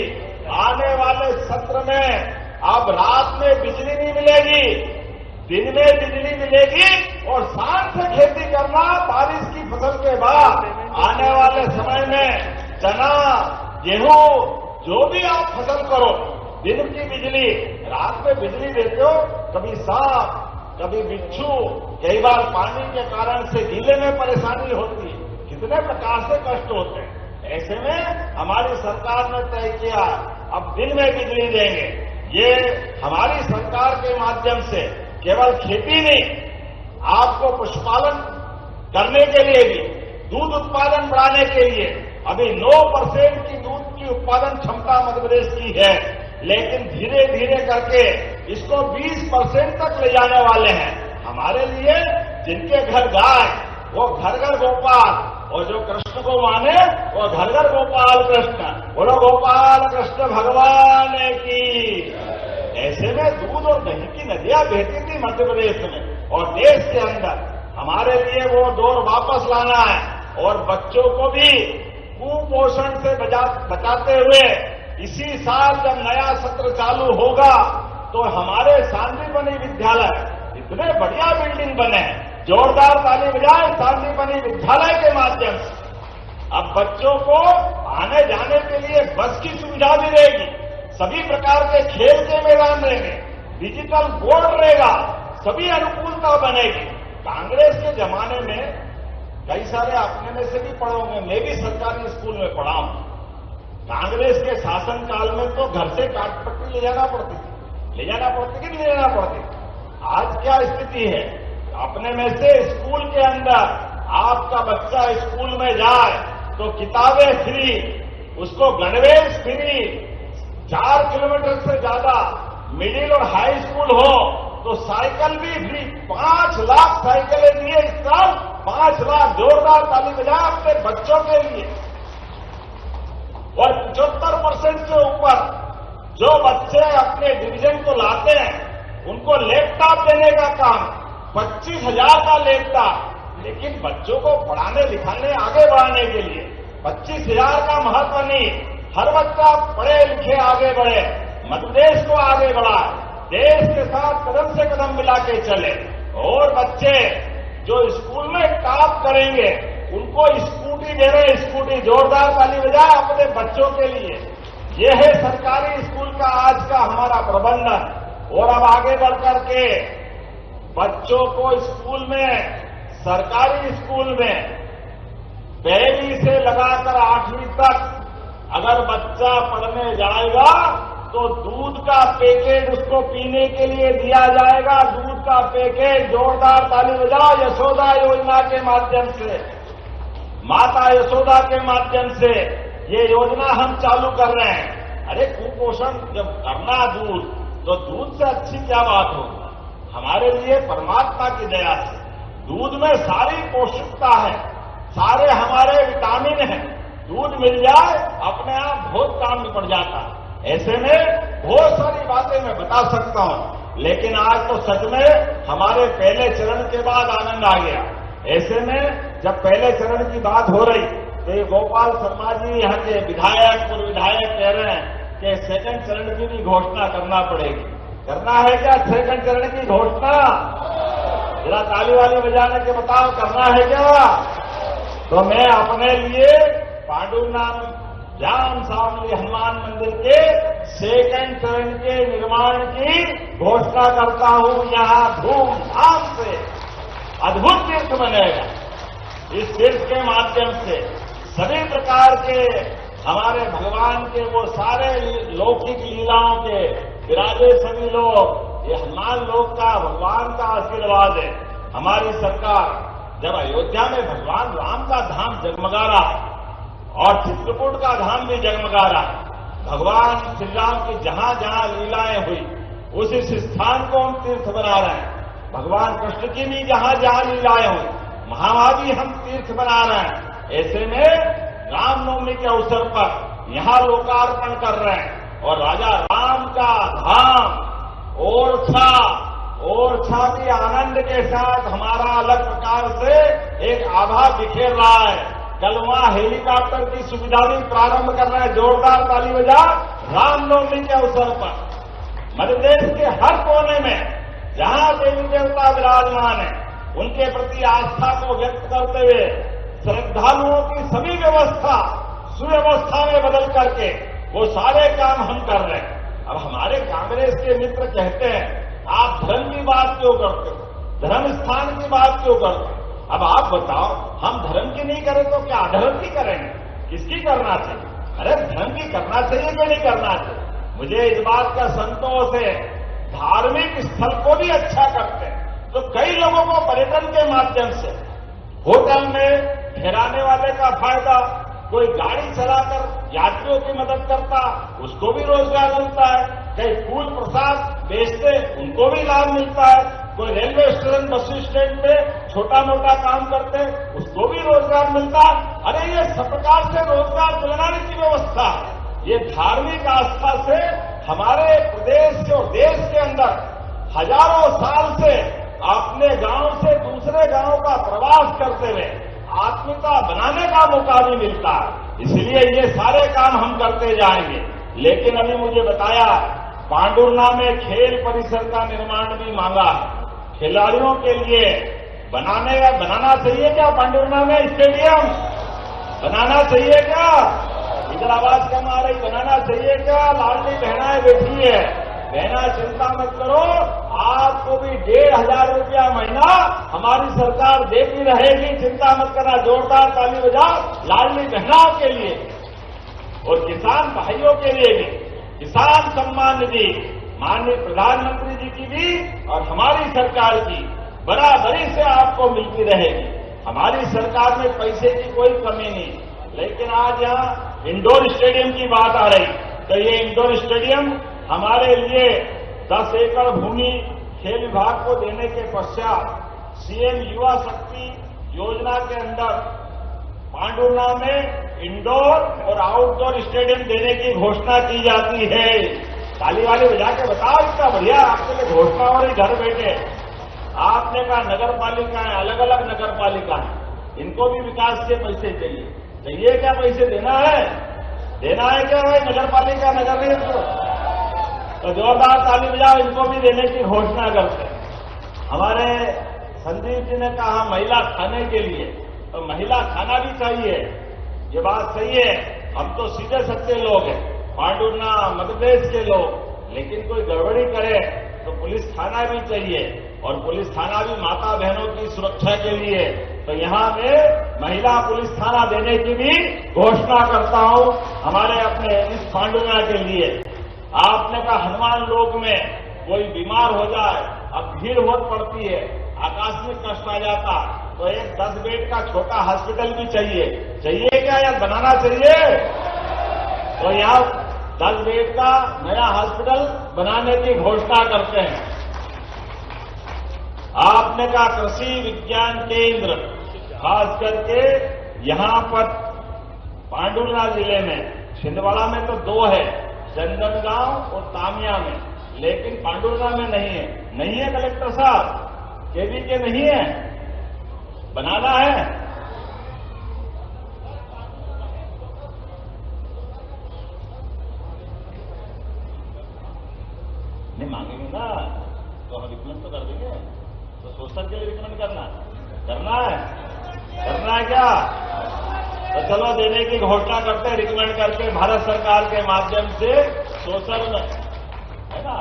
आने वाले सत्र में अब रात में बिजली नहीं मिलेगी, दिन में बिजली मिलेगी और शाम से खेती करना। बारिश की फसल के बाद आने वाले समय में चना, गेहूं, जो भी आप फसल करो, दिन की बिजली, रात में बिजली देते हो, कभी सांप, कभी बिच्छू, कई बार पानी के कारण से गीले में परेशानी होती है, कितने प्रकार से कष्ट होते हैं। ऐसे में हमारी सरकार ने तय किया अब दिन में बिजली देंगे। ये हमारी सरकार के माध्यम से केवल खेती नहीं, आपको पशुपालन करने के लिए भी, दूध उत्पादन बढ़ाने के लिए अभी 9% की दूध की उत्पादन क्षमता मध्य प्रदेश की है, लेकिन धीरे धीरे करके इसको 20% तक ले जाने वाले हैं। हमारे लिए जिनके घर गाय वो घर घर गोपाल, और जो कृष्ण को माने वो घर घर गोपाल कृष्ण। बोलो गोपाल कृष्ण भगवान की। ऐसे में दूध और दही की नदियां बहती थी मध्य प्रदेश में और देश के अंदर। हमारे लिए वो दौर वापस लाना है और बच्चों को भी कुपोषण से बचाते हुए इसी साल जब नया सत्र चालू होगा तो हमारे सांदीपनि विद्यालय इतने बढ़िया बिल्डिंग बने, जोरदार ताली बजाए सांदीपनि विद्यालय के माध्यम से। अब बच्चों को आने जाने के लिए बस की सुविधा भी रहेगी, सभी प्रकार के खेल के मैदान रहेंगे, डिजिटल बोर्ड रहेगा, सभी अनुकूलता बनेगी। कांग्रेस के जमाने में कई सारे अपने में से भी पढ़े होंगे, मैं भी सरकारी स्कूल में पढ़ा हूं। कांग्रेस के शासन काल में तो घर से काट पट्टी ले जाना पड़ती थी, ले जाना पड़ती कि नहीं ले जाना पड़ती? आज क्या स्थिति है? अपने में से स्कूल के अंदर आपका बच्चा स्कूल में जाए तो किताबें फ्री, उसको गणवेश फ्री, 4 किलोमीटर से ज्यादा मिडिल और हाई स्कूल हो तो साइकिल भी फ्री। 5 लाख साइकिलें दिए इस साल, 5 लाख। जोरदार ताली बजाएं अपने बच्चों के लिए। और 75% से ऊपर जो बच्चे अपने डिवीजन को लाते हैं उनको लैपटॉप देने का काम, 25,000 का लैपटॉप। लेकिन बच्चों को पढ़ाने लिखाने आगे बढ़ाने के लिए 25,000 का महत्व नहीं, हर बच्चा पढ़े लिखे आगे बढ़े, मध्य प्रदेश को आगे बढ़ाए, देश के साथ कदम से कदम मिला के चले। और बच्चे जो स्कूल में टॉप करेंगे उनको स्कूटी दे रहे, स्कूटी। जोरदार ताली बजाए अपने बच्चों के लिए। यह है सरकारी स्कूल का आज का हमारा प्रबंधन। और अब आगे बढ़ करके बच्चों को स्कूल में, सरकारी स्कूल में 1 से लगाकर 8वीं तक अगर बच्चा पढ़ने जाएगा तो दूध का पैकेट उसको पीने के लिए दिया जाएगा। दूध का पैकेट। जोरदार ताली बजाओ। यशोदा योजना के माध्यम से, माता यशोदा के माध्यम से ये योजना हम चालू कर रहे हैं। अरे कुपोषण जब करना दूध, तो दूध से अच्छी क्या बात होगी? हमारे लिए परमात्मा की दया से दूध में सारी पौष्टिकता है, सारे हमारे विटामिन हैं। दूध मिल जाए अपने आप बहुत काम में पड़ जाता है। ऐसे में बहुत सारी बातें मैं बता सकता हूं, लेकिन आज तो सच में हमारे पहले चरण के बाद आनंद आ गया। ऐसे में जब पहले चरण की बात हो रही तो ये गोपाल शर्मा जी यहाँ के विधायक, पूर्व विधायक कह रहे हैं कि सेकंड चरण की भी घोषणा करना पड़ेगी। करना है क्या सेकंड चरण की घोषणा? जरा ताली वाली बजाने के बताओ, करना है क्या? तो मैं अपने लिए पांडुनाथ जाम सावली हनुमान मंदिर के सेकंड चरण के निर्माण की घोषणा करता हूं। यहां धूमधाम से अद्भुत तीर्थ बनेगा। इस तीर्थ के माध्यम से सभी प्रकार के हमारे भगवान के वो सारे लौकिक लीलाओं के विराजे सभी लोग। ये हनुमान लोक का भगवान का आशीर्वाद है। हमारी सरकार जब अयोध्या में भगवान राम का धाम जगमगा रहा है और चित्रकूट का धाम भी जगमगा रहा है, भगवान श्री राम की जहां जहां लीलाएं हुई उस स्थान को हम तीर्थ बना रहे हैं। भगवान कृष्ण की भी जहां जहां लीलाएं हुई वहां भी हम तीर्थ बना रहे हैं। ऐसे में रामनवमी के अवसर पर यहां लोकार्पण कर रहे हैं। और राजा राम का धाम ओरछा भी आनंद के साथ हमारा अलग प्रकार से एक आभा बिखेर रहा है। कल वहां हेलीकॉप्टर की सुविधा भी प्रारंभ कर रहे हैं। जोरदार ताली बजा। रामनवमी के अवसर पर मध्य प्रदेश के हर कोने में जहां देवी देवता विराजमान है उनके प्रति आस्था को व्यक्त करते हुए श्रद्धालुओं की सभी व्यवस्था सुव्यवस्था में बदल करके वो सारे काम हम कर रहे हैं। अब हमारे कांग्रेस के मित्र कहते हैं आप धर्म की बात क्यों करते हो, धर्म स्थान की बात क्यों करते हो? अब आप बताओ, हम धर्म की नहीं करें तो क्या अधर्म की करेंगे? किसकी करना चाहिए? अरे धर्म की करना चाहिए कि नहीं करना चाहिए? मुझे इस बात का संतोष है, धार्मिक स्थल को भी अच्छा करते हैं तो कई लोगों को पर्यटन के माध्यम से होटल में ठहराने वाले का फायदा, कोई गाड़ी चलाकर यात्रियों की मदद करता उसको भी रोजगार मिलता है, कई फूल प्रसाद बेचते उनको भी लाभ मिलता है, कोई रेलवे स्टेशन बस स्टैंड पे छोटा मोटा काम करते उसको भी रोजगार मिलता है। अरे ये सब प्रकार से रोजगार दिलाने की व्यवस्था है। ये धार्मिक आस्था से हमारे प्रदेश और देश के अंदर हजारों साल से अपने गांव से दूसरे गांव का प्रवास करते हुए आत्मीयता बनाने का मौका भी मिलता है। इसलिए ये सारे काम हम करते जाएंगे। लेकिन अभी मुझे बताया पांडुरना में खेल परिसर का निर्माण भी मांगा है। खिलाड़ियों के लिए बनाना चाहिए क्या? पांडुरना में स्टेडियम बनाना चाहिए क्या? इधर आवाज कम आ रही, बनाना चाहिए क्या? लाडली बहनाएं बैठी है, बहना चिंता मत करो, आपको भी 1,500 रुपया महीना हमारी सरकार देती रहेगी, चिंता मत करना। जोरदार ताली बजा लाडली बहनाओं के लिए और किसान भाइयों के लिए भी किसान सम्मान निधि माननीय प्रधानमंत्री जी की भी और हमारी सरकार की बराबरी से आपको मिलती रहेगी। हमारी सरकार में पैसे की कोई कमी नहीं, लेकिन आज यहाँ इंडोर स्टेडियम की बात आ रही, तो ये इंडोर स्टेडियम हमारे लिए 10 एकड़ भूमि खेल विभाग को देने के पश्चात सीएम युवा शक्ति योजना के अंदर पांडुर्ना में इंडोर और आउटडोर स्टेडियम देने की घोषणा की जाती है। ताली वाली बजा के बताओ, इतना बढ़िया आपके लिए घोषणा हो रही घर बैठे। आपने कहा नगर पालिका है, अलग अलग नगर पालिका है, इनको भी विकास के पैसे चाहिए क्या? पैसे देना है क्या भाई? नगर पालिका नगर निगम तो जोरदार ताली बजाओ, इनको भी देने की घोषणा करते हैं। हमारे संदीप जी ने कहा महिला खाने के लिए, तो महिला खाना भी चाहिए, ये बात सही है। हम तो सीधे सच्चे लोग हैं, पांडुर्ना मध्य प्रदेश के लोग, लेकिन कोई गड़बड़ी करे तो पुलिस थाना भी चाहिए, और पुलिस थाना भी माता बहनों की सुरक्षा के लिए। तो यहां मैं महिला पुलिस थाना देने की भी घोषणा करता हूं हमारे अपने इस पांडुर्ना के लिए। आपने कहा हनुमान लोक में कोई बीमार हो जाए, अब भीड़ बहुत पड़ती है, आकस्मिक कष्ट आ जाता, तो एक 10 बेड का छोटा हॉस्पिटल भी चाहिए क्या या बनाना चाहिए? तो यहाँ 10 बेड का नया हॉस्पिटल बनाने की घोषणा करते हैं। आपने कहा कृषि विज्ञान केंद्र, खास करके यहाँ पर पांडुर्ना जिले में, छिंदवाड़ा में तो 2 है, चंदनगांव और तामिया में, लेकिन पांडुर्ना में नहीं है कलेक्टर साहब, केवी के नहीं है, बनाना है। नहीं मांगेंगे ना तो हम रिकमेंड तो कर देंगे, तो सोशल के लिए रिकमेंड करना है क्या? तो चलो देने की घोषणा करते हैं, रिकमेंड करके भारत सरकार के माध्यम से सोशल है ना,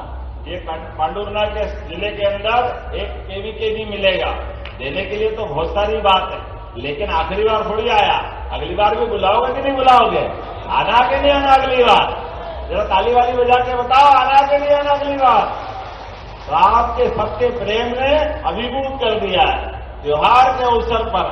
ये पांडुर्ना के जिले के अंदर एक केवी भी मिलेगा। देने के लिए तो बहुत सारी बात है, लेकिन आखिरी बार थोड़ी आया, अगली बार भी बुलाओगे कि नहीं बुलाओगे? आना के नहीं आना अगली बार? जरा ताली वाली बजा के बताओ, आना के नहीं आना अगली बार? तो आपके सबके प्रेम ने अभिभूत कर दिया है। त्योहार के अवसर पर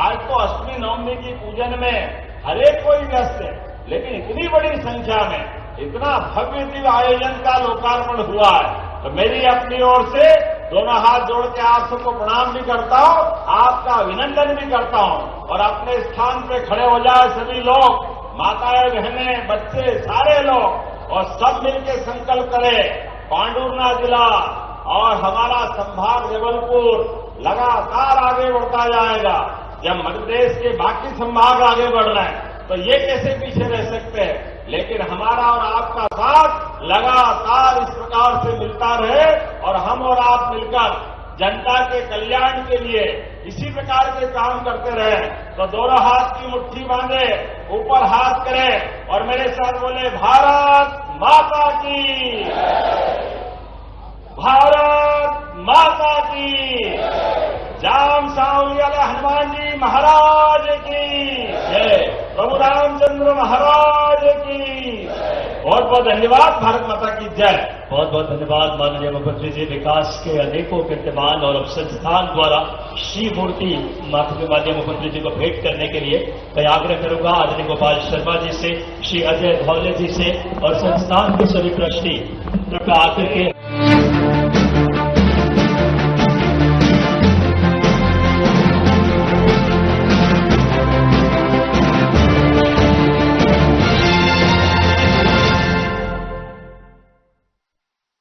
आज तो अष्टमी नवमी की पूजन में हरेक कोई व्यस्त है, लेकिन इतनी बड़ी संख्या में इतना भव्य दिव्य आयोजन का लोकार्पण हुआ है, तो मेरी अपनी ओर से दोनों हाथ जोड़ के आप सबको प्रणाम भी करता हूं, आपका अभिनंदन भी करता हूं। और अपने स्थान पे खड़े हो जाए सभी लोग, माताएं बहनें बच्चे सारे लोग, और सब मिलकर संकल्प करें पांडुर्ना जिला और हमारा संभाग जबलपुर लगातार आगे बढ़ता जाएगा। जब मध्य प्रदेश के बाकी संभाग आगे बढ़ रहे हैं तो ये कैसे पीछे रह सकते हैं? लेकिन हमारा और आपका साथ लगातार इस प्रकार से मिलता रहे, और हम और आप मिलकर जनता के कल्याण के लिए इसी प्रकार के काम करते रहे। तो दोनों हाथ की मुट्ठी बांधे, ऊपर हाथ करें और मेरे साथ बोले भारत माता की, भारत माता की, जाम सावलिया हनुमान जी महाराज की जय, प्रभु रामचंद्र महाराज की। बहुत बहुत धन्यवाद, भारत माता की जय। बहुत बहुत धन्यवाद माननीय मुख्यमंत्री जी। विकास के अनेकों कीर्तिमान और अब संस्थान द्वारा श्री मूर्ति माननीय मुख्यमंत्री जी को भेंट करने के लिए मैं आग्रह करूंगा आदरणीय गोपाल शर्मा जी से, श्री अजय धौले जी से और संस्थान के सभी ट्रस्टी कृपया आकर के